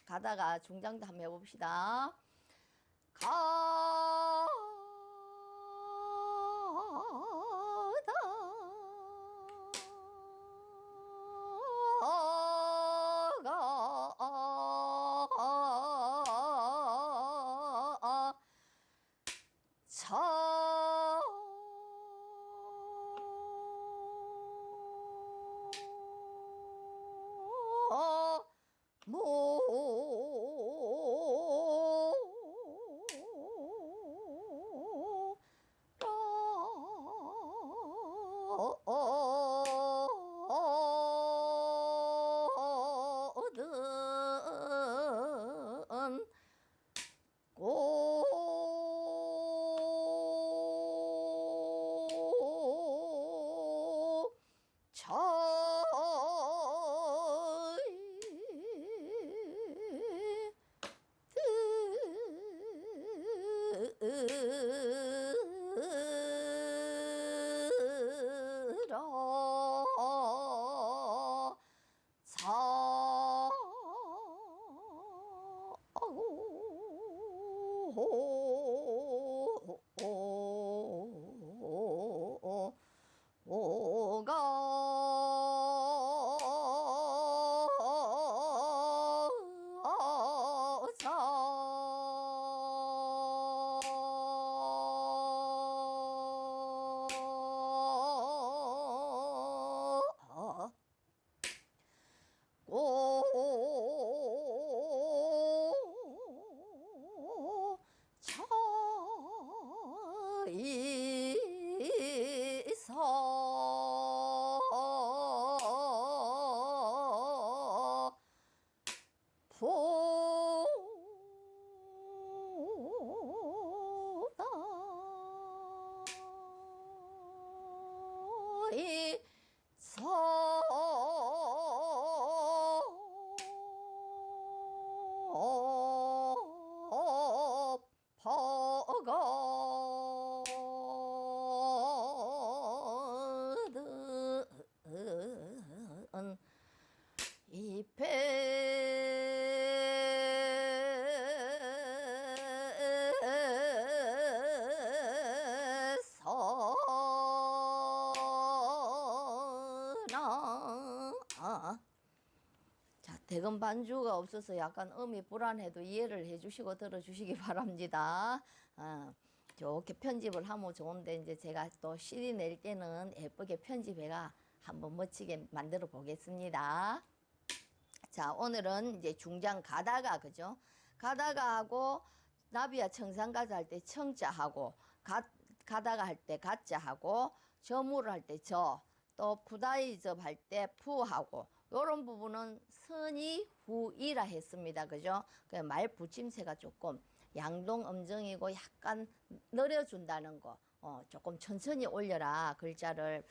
가다가 중장도 한번 해봅시다. 가다 모든 들어 버거든 이패 서나 자, 대금 반주가 없어서 약간 음이 불안해도 이해를 해주시고 들어주시기 바랍니다. 좋게 편집을 하면 좋은데 이제 제가 또 CD 낼 때는 예쁘게 편집해가 한번 멋지게 만들어 보겠습니다. 자, 오늘은 이제 중장 가다가 그죠? 가다가 하고 나비야 청산가자 할 때 청자 하고 가다가 할 때 가자 하고 저무를 할 때 저, 또 푸다이접 할 때 푸하고 요런 부분은 선이 후이라 했습니다. 그죠? 말 붙임새가 조금 양동 음정이고 약간 느려준다는 거. 조금 천천히 올려라. 글자를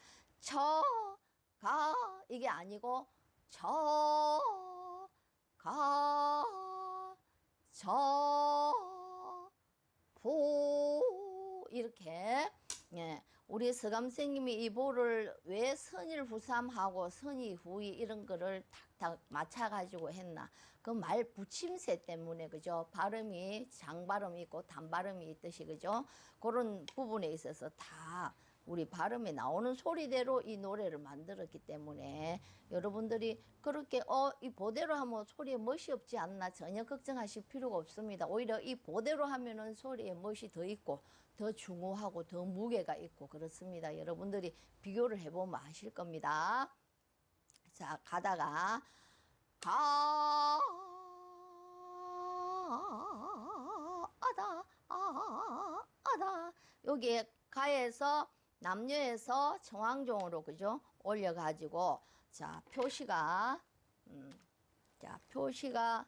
가 이게 아니고 보 이렇게 예, 우리 서감 선생님이 이 보를 왜 선일 후삼하고 선이 후이 이런 거를 탁탁 맞춰가지고 했나? 그 말 붙임새 때문에 그죠? 발음이 장발음이 있고 단발음이 있듯이 그죠? 그런 부분에 있어서 다 우리 발음에 나오는 소리대로 이 노래를 만들었기 때문에 여러분들이 그렇게 이 보대로 하면 소리에 멋이 없지 않나 전혀 걱정하실 필요가 없습니다. 오히려 이 보대로 하면은 소리에 멋이 더 있고 더 중후하고 더 무게가 있고 그렇습니다. 여러분들이 비교를 해보면 아실 겁니다. 자, 가다가 아다 여기에 가에서 남녀에서 청황종으로 그죠? 올려가지고 자 표시가 자 표시가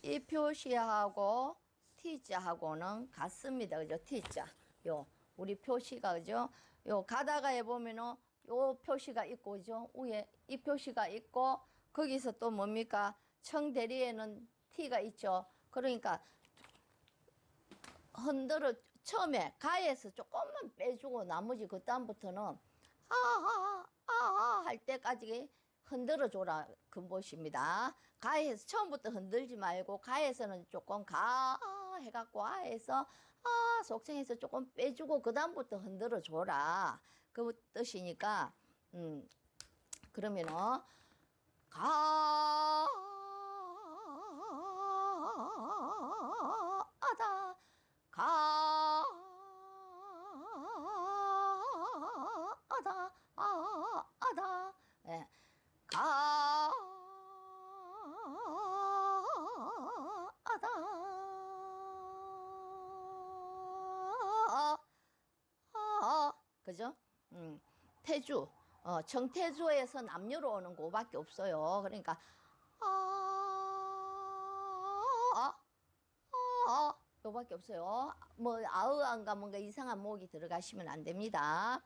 이 표시하고 T자하고는 같습니다. 그죠? T자 요 우리 표시가 그죠? 요 가다가에 보면은 요 표시가 있고 그죠? 위에 이 표시가 있고 거기서 또 뭡니까? 청대리에는 T가 있죠. 그러니까 흔들어 처음에 가에서 조금만 빼주고 나머지 그 다음부터는 할 때까지 흔들어 줘라 근보시입니다. 가에서 처음부터 흔들지 말고 가에서는 조금 가 해갖고 아에서 속성에서 조금 빼주고 그 다음부터 흔들어 줘라 그 뜻이니까 그러면은 가다 가다 예. 가다 그죠? 태주 청태주에서 남녀로 오는 거밖에 없어요. 그러니까 요밖에 없어요. 뭐 아으안가 뭔가 이상한 목이 들어가시면 안 됩니다.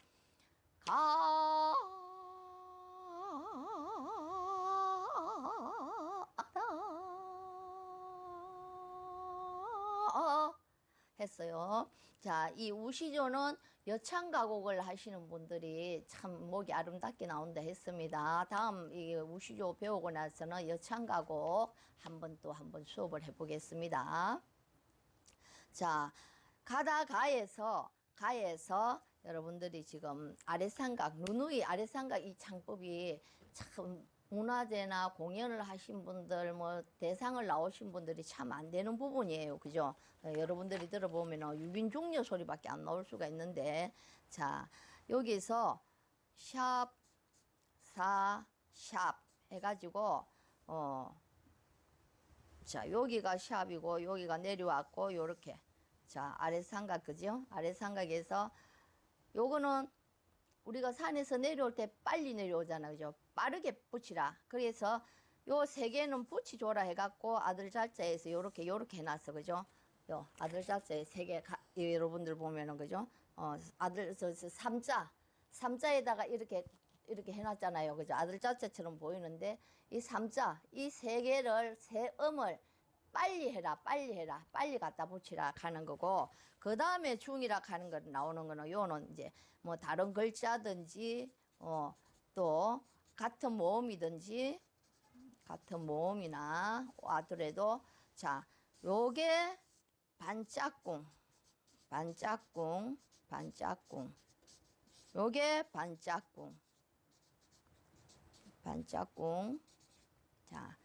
했어요. 자, 이 우시조는 여창가곡을 하시는 분들이 참 목이 아름답게 나온다 했습니다. 다음 이 우시조 배우고 나서는 여창가곡 한번 수업을 해보겠습니다. 자, 가에서 여러분들이 지금 아래삼각, 누누이 아래삼각 이 창법이 참 문화제나 공연을 하신 분들, 뭐 대상을 나오신 분들이 참 안 되는 부분이에요. 그죠? 여러분들이 들어보면 유빈종려 소리밖에 안 나올 수가 있는데, 자, 여기서 샵, 샵 해가지고, 자, 여기가 샵이고, 여기가 내려왔고, 요렇게. 자, 아래삼각, 그죠? 아래삼각에서 요거는 우리가 산에서 내려올 때 빨리 내려오잖아, 그죠? 빠르게 붙이라. 그래서 요 세 개는 붙이줘라 해갖고 아들 자자에서 요렇게 해놨어, 그죠? 요 아들 자자에 세 개, 여러분들 보면은, 그죠? 아들, 삼자에다가 이렇게 해놨잖아요, 그죠? 아들 자자처럼 보이는데, 이 삼자, 이 세 개를, 세 음을 빨리 해라, 빨리 해라, 빨리 갖다 붙이라 하는 거고, 그 다음에 중이라 하는 거 나오는 거는 요는 이제 뭐 다른 글자든지, 또 같은 모음이나 와더라도, 자, 요게 반짝꿍, 요게 반짝꿍. 자,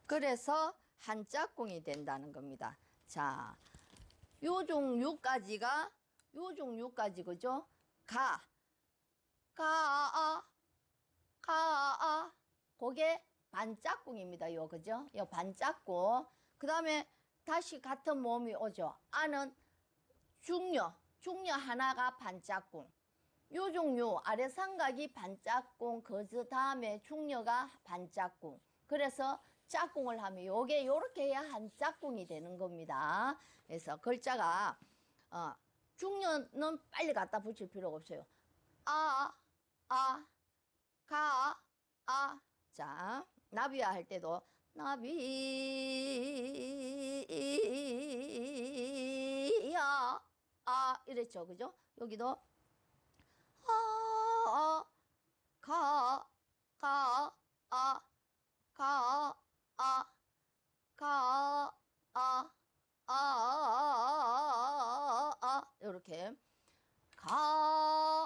그래서 한짝꿍이 된다는 겁니다. 자, 요 종류까지가, 그죠? 그게 반짝꿍입니다. 요, 그죠? 요 반짝꿍. 그 다음에 다시 같은 모음이 오죠. 아는 중녀 하나가 반짝꿍. 요 종류, 아래 삼각이 반짝꿍, 그 다음에 중녀가 반짝꿍. 그래서 짝꿍을 하면 요게 요렇게 해야 한 짝꿍이 되는 겁니다. 그래서 글자가 중년은 빨리 갖다 붙일 필요가 없어요. 자, 나비야 할 때도 나비야 이랬죠, 그죠? 여기도 가, 가, 아, 가, 아, 가, 이렇게 가다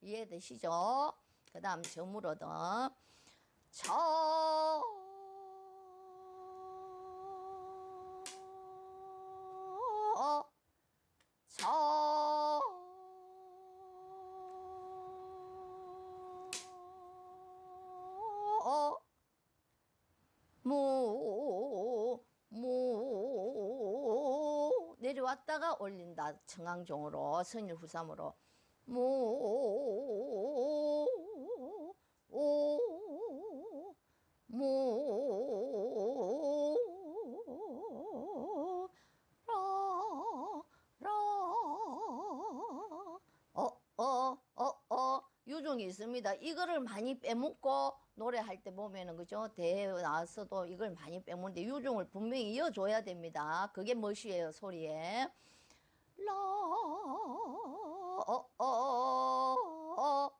이해되시죠? 그 다음 저물어도 저 내려왔다가 올린다. 청항종으로 선율후삼으로 요종이 있습니다. 이거를 많이 빼먹고 노래할 때 보면은, 그죠? 대회 나와서도 이걸 많이 빼먹는데 요종을 분명히 이어줘야 됩니다. 그게 멋이에요, 소리에. 라, 더, 더,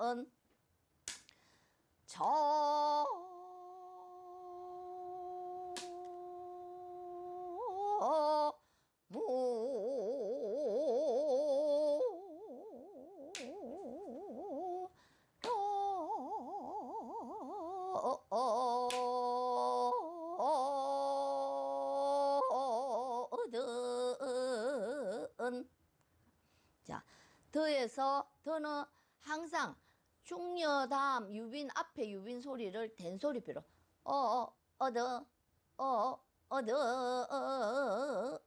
은, 저, 자, 더는 항상 중여 다음 유빈 앞에 유빈 소리를 된소리표로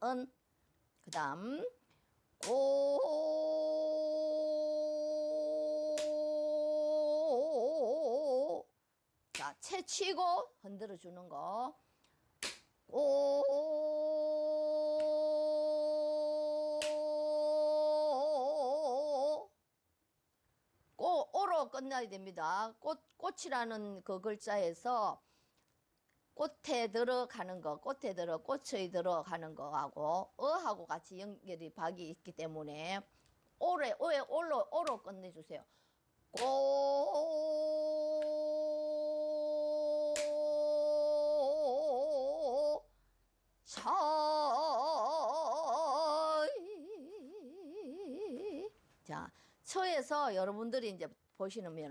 은. 그 다음 자, 채치고 흔들어 주는 거. 오로 끝나야 됩니다. 꽃이라는 그 글자에서 꽃에 들어가는 거, 꽃에 들어가는 거하고 어하고 같이 연결이 박이 있기 때문에 오로 끝내주세요. 처에서 여러분들이 이제 보시면은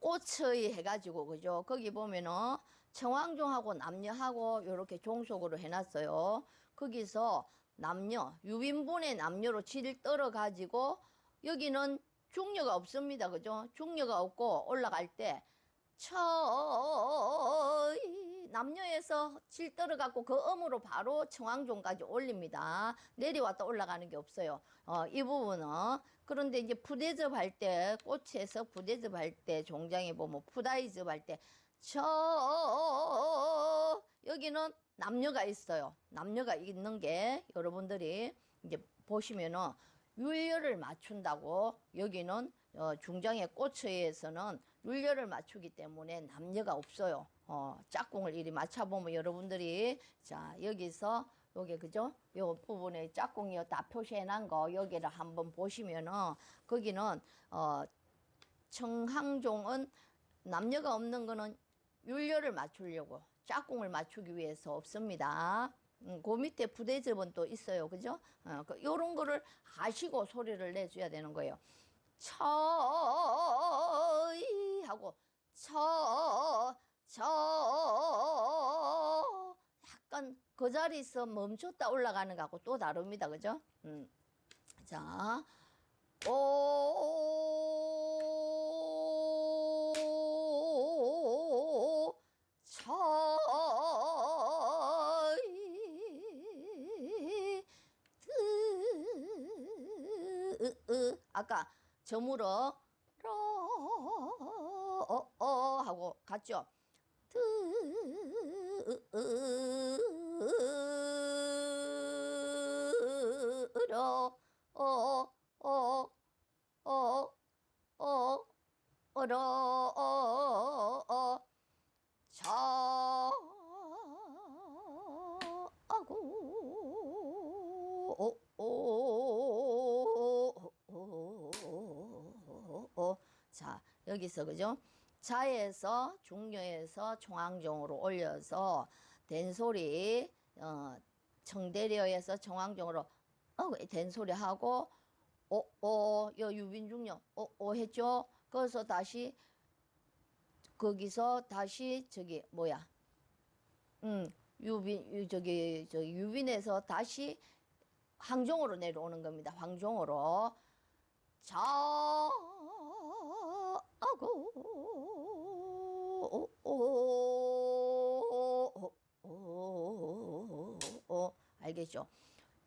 꽃의 해가지고 그죠? 거기 보면은 청황종하고 남녀하고 이렇게 종속으로 해놨어요. 거기서 남녀 유빈분의 남녀로 질 떨어 가지고 여기는 중녀가 없습니다. 그죠? 중녀가 없고 올라갈 때 남녀에서 질 떨어갖고 그 음으로 바로 청황종까지 올립니다. 내려왔다 올라가는 게 없어요. 이 부분은. 그런데 이제 푸대접 할 때, 꽃에서 푸대접 할 때, 종장에 보면 푸다이접 할 때, 여기는 남녀가 있어요. 남녀가 있는 게 여러분들이 이제 보시면은 율려를 맞춘다고 여기는 중장의 꽃에서는 율려를 맞추기 때문에 남녀가 없어요. 짝꿍을 이리 맞춰보면 여러분들이 자 여기서 요게 그죠? 요 부분에 짝꿍이 다 표시해 놓은 거 여기를 한번 보시면은 거기는 청항종은 남녀가 없는 거는 율려를 맞추려고 짝꿍을 맞추기 위해서 없습니다. 그 밑에 부대접은 또 있어요. 그죠? 요런 거를 하시고 소리를 내줘야 되는 거예요. 처이 하고 약간 그 자리에서 멈췄다 올라가는 거하고 또 다릅니다. 그죠? 자, 아까 저물어 하고 갔죠. 들어 자, 여기서 그죠? 자에서 중녀에서 총황종으로 올려서 된소리 청대려에서 총황종으로 된소리 하고 요 유빈중녀 했죠? 그래서 다시 거기서 다시 저기 뭐야 유빈에서 다시 황종으로 내려오는 겁니다. 황종으로 알겠죠?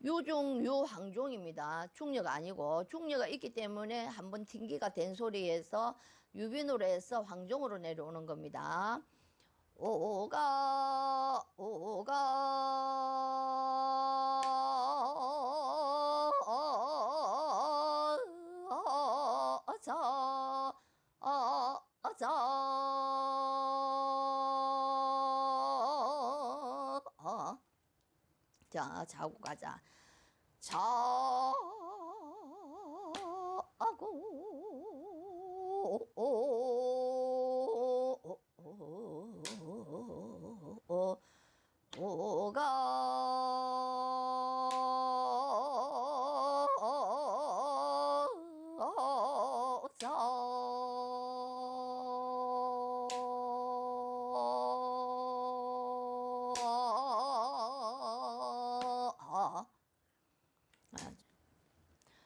유중 유황종입니다. 중녀가 아니고 중녀가 있기 때문에 한번 튕기가 된 소리에서 유빈으로 해서 황종으로 내려오는 겁니다. 오가 자 자고 가자. 오가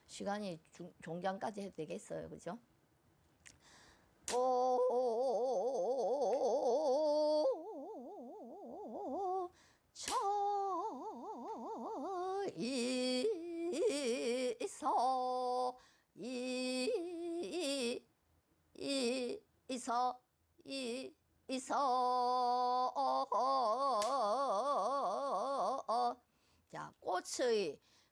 시간이 종장까지 해도 되겠어요. 그죠? 자,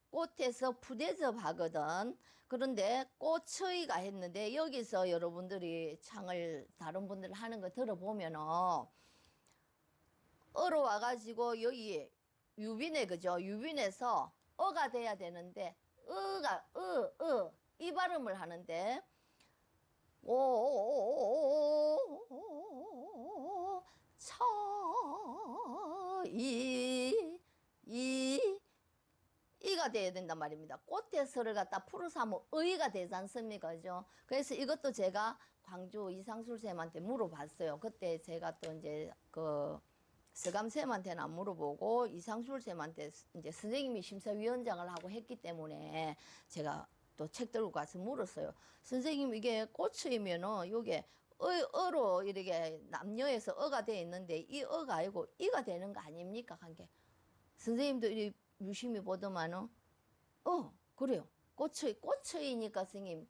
꽃에서 푸대접 하거든. 그런데 꽃의가 했는데 여기서 여러분들이 창을 다른 분들 하는 거 들어보면은 어로 와가지고 여기 유빈에 그죠? 유빈에서 어가 돼야 되는데 어가 이 발음을 하는데 이가 의가 돼야 된단 말입니다. 꽃에서를 갖다 풀어서 하면 의가 되지 않습니까? 그죠? 그래서 이것도 제가 광주 이상술 쌤한테 물어봤어요. 그때 제가 또 이제 그 서감 쌤한테는 안 물어보고 이상술 쌤한테 이제 선생님이 심사위원장을 하고 했기 때문에 제가 또 책 들고 가서 물었어요. 선생님 이게 꽃이면은 요게 어로 이렇게 남녀에서 어가 돼 있는데 이 어가 아니고 이가 되는 거 아닙니까? 한 게. 선생님도 이 유심히 보더만은 그래요. 꽃이니까 선생님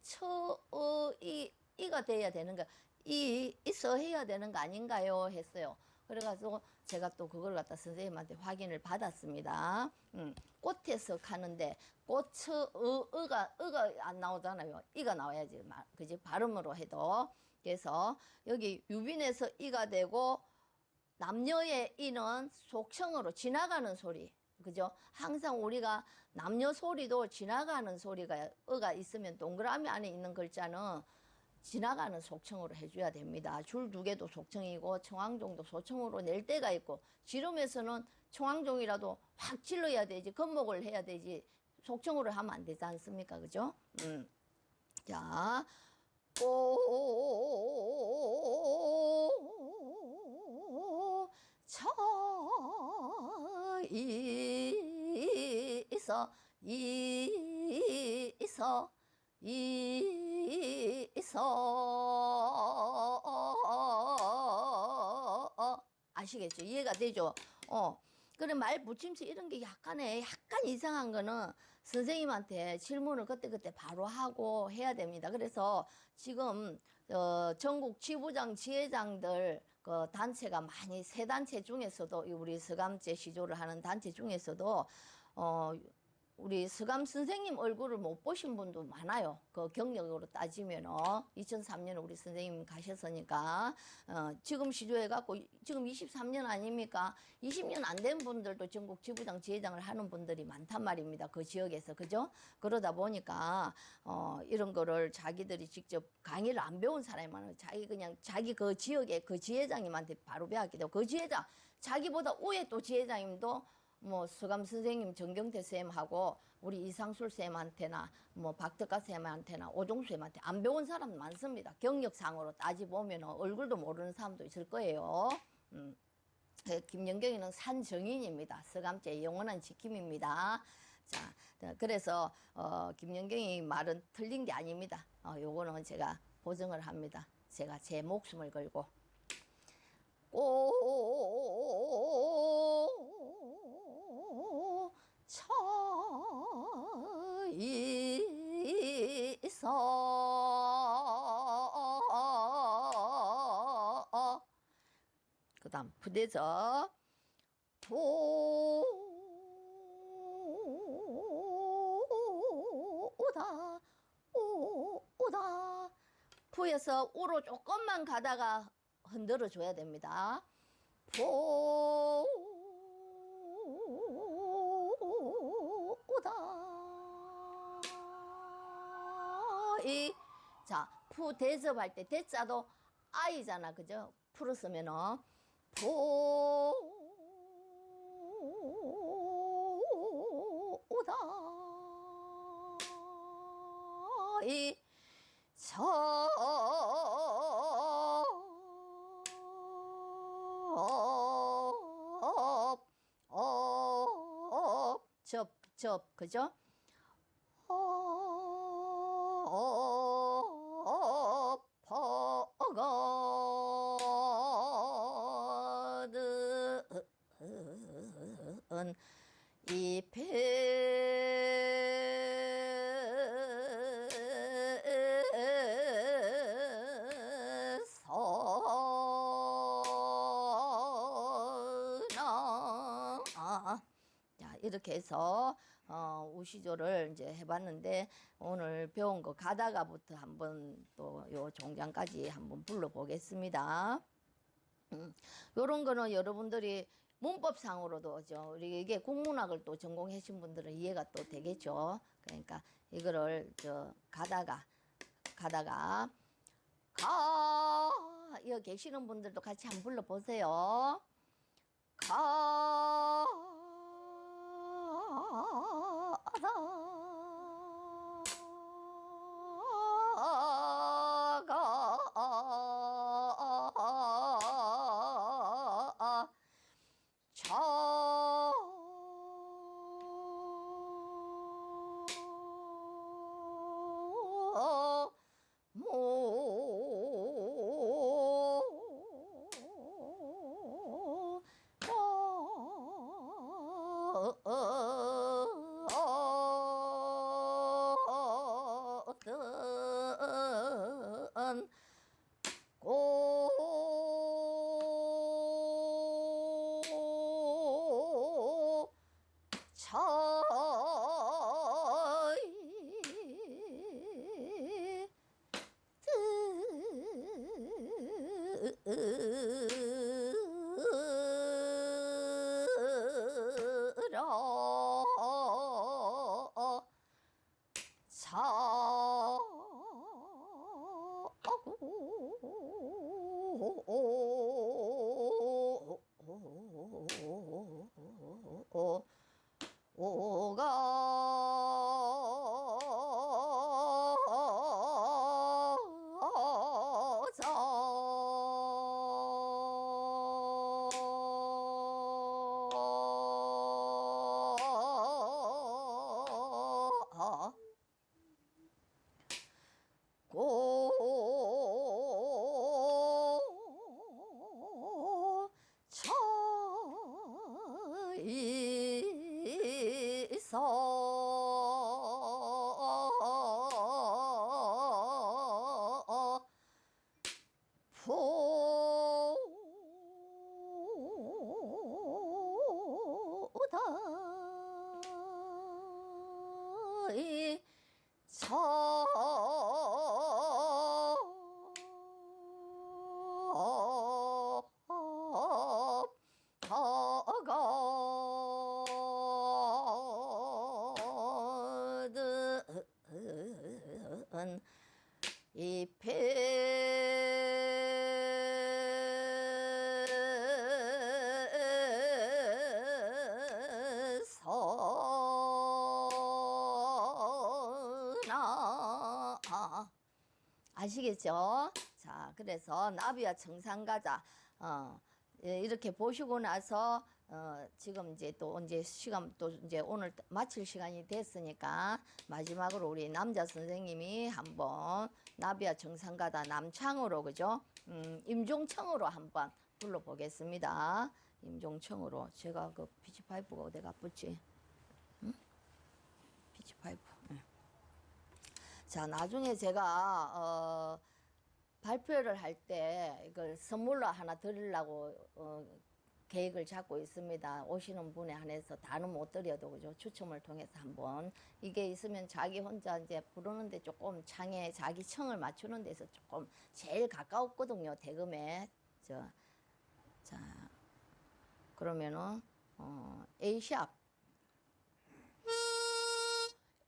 이가 돼야 되는 거 있어 해야 되는 거 아닌가요? 했어요. 그래가지고 제가 또 그걸 갖다 선생님한테 확인을 받았습니다. 꽃에서 가는데 어가 안 나오잖아요. 이가 나와야지, 그지? 발음으로 해도. 그래서 여기 유빈에서 이가 되고 남녀의 이는 속성으로 지나가는 소리. 그죠? 항상 우리가 남녀 소리도 지나가는 소리가 어가 있으면 동그라미 안에 있는 글자는 지나가는 속청으로 해줘야 됩니다. 줄 두 개도 속청이고 청황종도 소청으로 낼 때가 있고 지름에서는 청황종이라도 확 질러야 되지 건목을 해야 되지 속청으로 하면 안 되지 않습니까? 그죠? 자, 아시겠죠? 이해가 되죠? 그래 말 붙임새 이런 게 약간 이상한 거는 선생님한테 질문을 그때그때 바로 하고 해야 됩니다. 그래서 지금 전국 지부장 지회장들 그 단체가 많이 세 단체 중에서도 우리 서감제 시조를 하는 단체 중에서도 우리 서감 선생님 얼굴을 못 보신 분도 많아요. 그 경력으로 따지면은 2003년에 우리 선생님 가셨으니까 지금 시조해갖고 지금 23년 아닙니까? 20년 안 된 분들도 전국 지부장 지회장을 하는 분들이 많단 말입니다. 그 지역에서 그죠? 그러다 보니까 이런 거를 자기들이 직접 강의를 안 배운 사람이 많아요. 자기 그 지역에 그 지회장님한테 바로 배웠기 때문에 그 지회장 자기보다 위에 또 지회장님도 뭐 서감 선생님 정경태 쌤하고 우리 이상술 쌤한테나 뭐 박덕가 쌤한테나 오종수 쌤한테 안 배운 사람 많습니다. 경력상으로 따지보면 얼굴도 모르는 사람도 있을 거예요. 김연경이는 산정인입니다. 서감제 영원한 지킴입니다. 자, 그래서 김연경이 말은 틀린 게 아닙니다. 요거는 제가 보증을 합니다. 제가 제 목숨을 걸고 그 다음 부대서 오다 부에서 우로 조금만 가다가 흔들어 줘야 됩니다. 오다 자, 푸 대접할 때 대자도 아이잖아. 그죠? 풀어 쓰면은 오다 그죠? 버거든 ip에서나 자, 이렇게 해서 우시조를 이제 해봤는데 오늘 배운 거 가다가부터 한번 또 요 종장까지 한번 불러보겠습니다. 요런 거는 여러분들이 문법상으로도 우리 이게 국문학을 또 전공하신 분들은 이해가 또 되겠죠. 그러니까 이거를 가다가 여기 계시는 분들도 같이 한번 불러보세요. 가다 보다이 첩거든 잎에서나 아시겠죠? 자, 그래서 나비와 청산가자 이렇게 보시고 나서 지금 이제 또 이제 시간 또 이제 오늘 마칠 시간이 됐으니까 마지막으로 우리 남자 선생님이 한번 나비와 청산가자 남창으로 그죠? 임종청으로 한번 불러보겠습니다. 임종청으로 제가 그 피치파이프가 어디가 붙지? 응? 피치파이프. 응. 자, 나중에 제가 발표를 할 때 이걸 선물로 하나 드리려고 계획을 잡고 있습니다. 오시는 분에 한해서 다는 못 드려도 그죠? 추첨을 통해서 한번 이게 있으면 자기 혼자 이제 부르는데 조금 창에 자기 청을 맞추는 데서 조금 제일 가까웠거든요. 대금에 자 그러면은 A샵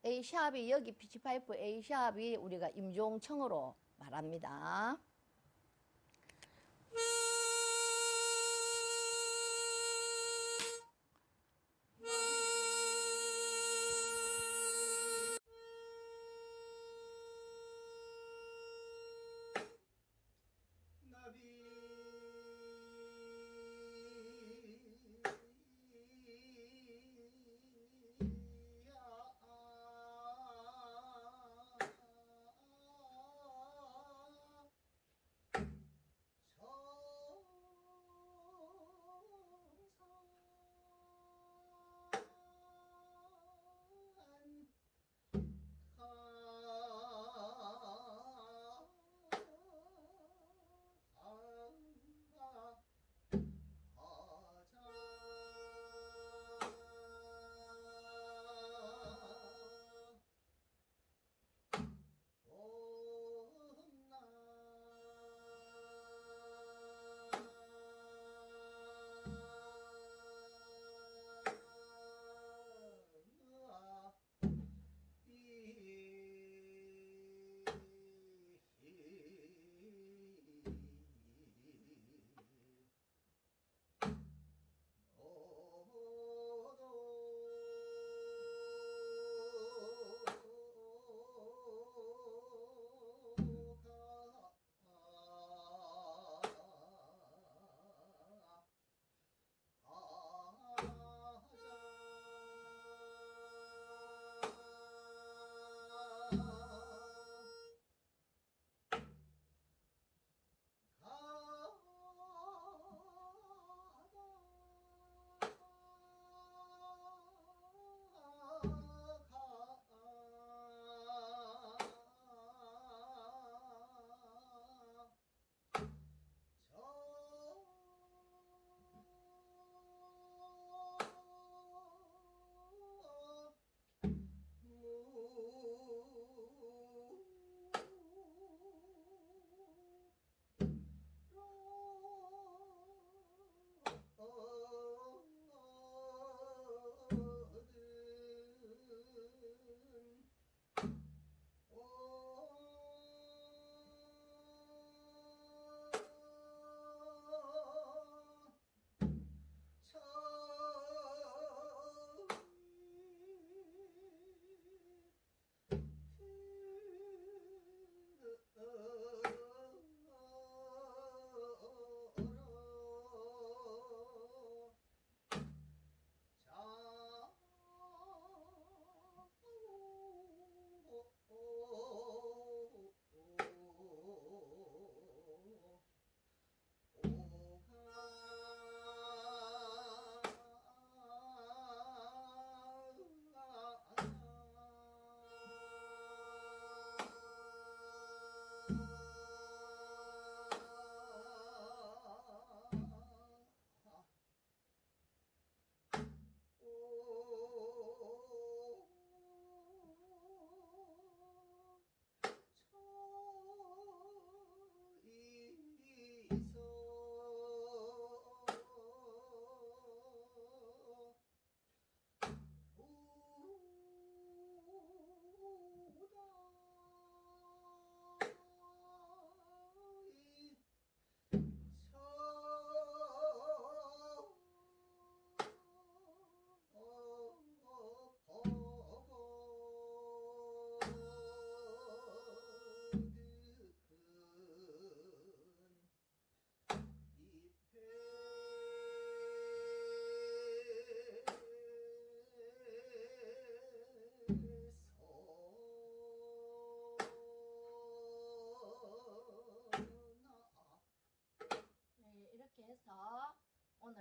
A샵이 여기 피치파이프 A샵이 우리가 임종청으로 말합니다.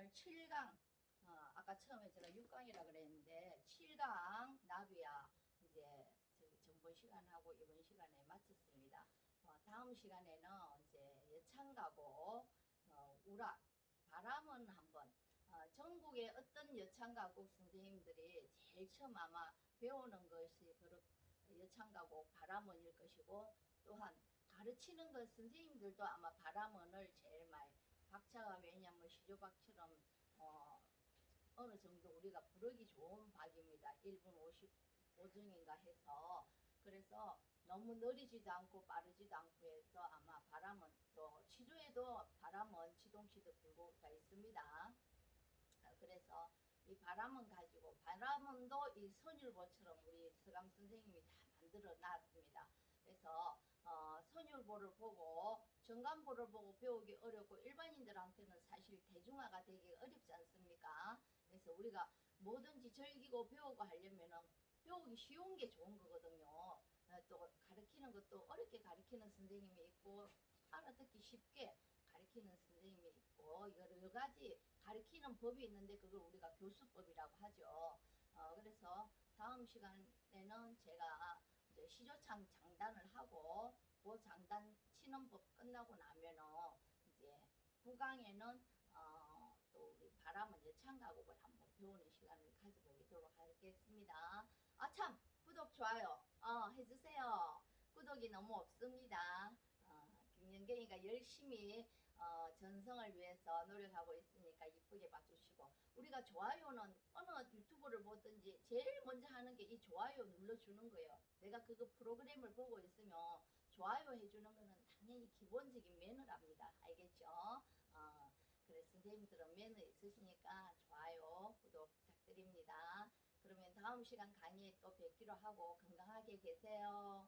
오늘 7강, 아까 처음에 제가 6강이라 그랬는데 7강 나비야 이제 저기 전번 시간하고 이번 시간에 마쳤습니다. 다음 시간에는 이제 여창가곡, 우락, 바람은 한번 전국의 어떤 여창가곡 선생님들이 제일 처음 아마 배우는 것이 그렇 여창가곡 바람원일 것이고 또한 가르치는 것 선생님들도 아마 바람원을 제일 많이 박자가 왜냐면 시조박처럼 어느 정도 우리가 부르기 좋은 박입니다. 1분 55중인가 해서 그래서 너무 느리지도 않고 빠르지도 않고 해서 아마 바람은 또 치조에도 바람은 치동치도 불고가 있습니다. 그래서 이 바람은 가지고 바람은도 이 선율보처럼 우리 서감 선생님이 다 만들어 놨습니다. 그래서 선율보를 보고 정감보를 보고 배우기 어렵고 일반인들한테는 사실 대중화가 되기 어렵지 않습니까? 그래서 우리가 뭐든지 즐기고 배우고 하려면은 배우기 쉬운 게 좋은 거거든요. 또 가르치는 것도 어렵게 가르치는 선생님이 있고 알아듣기 쉽게 가르치는 선생님이 있고 여러 가지 가르치는 법이 있는데 그걸 우리가 교수법이라고 하죠. 그래서 다음 시간에는 제가 이제 시조창 장단을 하고 그 장단 치는 법 끝나고 나면은 이제 후강에는 또 우리 바람은 여창가곡을 한번 배우는 시간을 가져보도록 하겠습니다. 참 구독 좋아요 해주세요. 구독이 너무 없습니다. 김연경이가 열심히 전성을 위해서 노력하고 있으니까 이쁘게 봐주시고 우리가 좋아요는 어느 유튜브를 보든지 제일 먼저 하는 게 이 좋아요 눌러주는 거예요. 내가 그거 프로그램을 보고 있으면 좋아요 해주는 거는 당연히 기본적인 매너랍니다. 알겠죠? 그래서 선생님들은 매너 있으시니까 좋아요 구독 부탁드립니다. 그러면 다음 시간 강의에 또 뵙기로 하고 건강하게 계세요.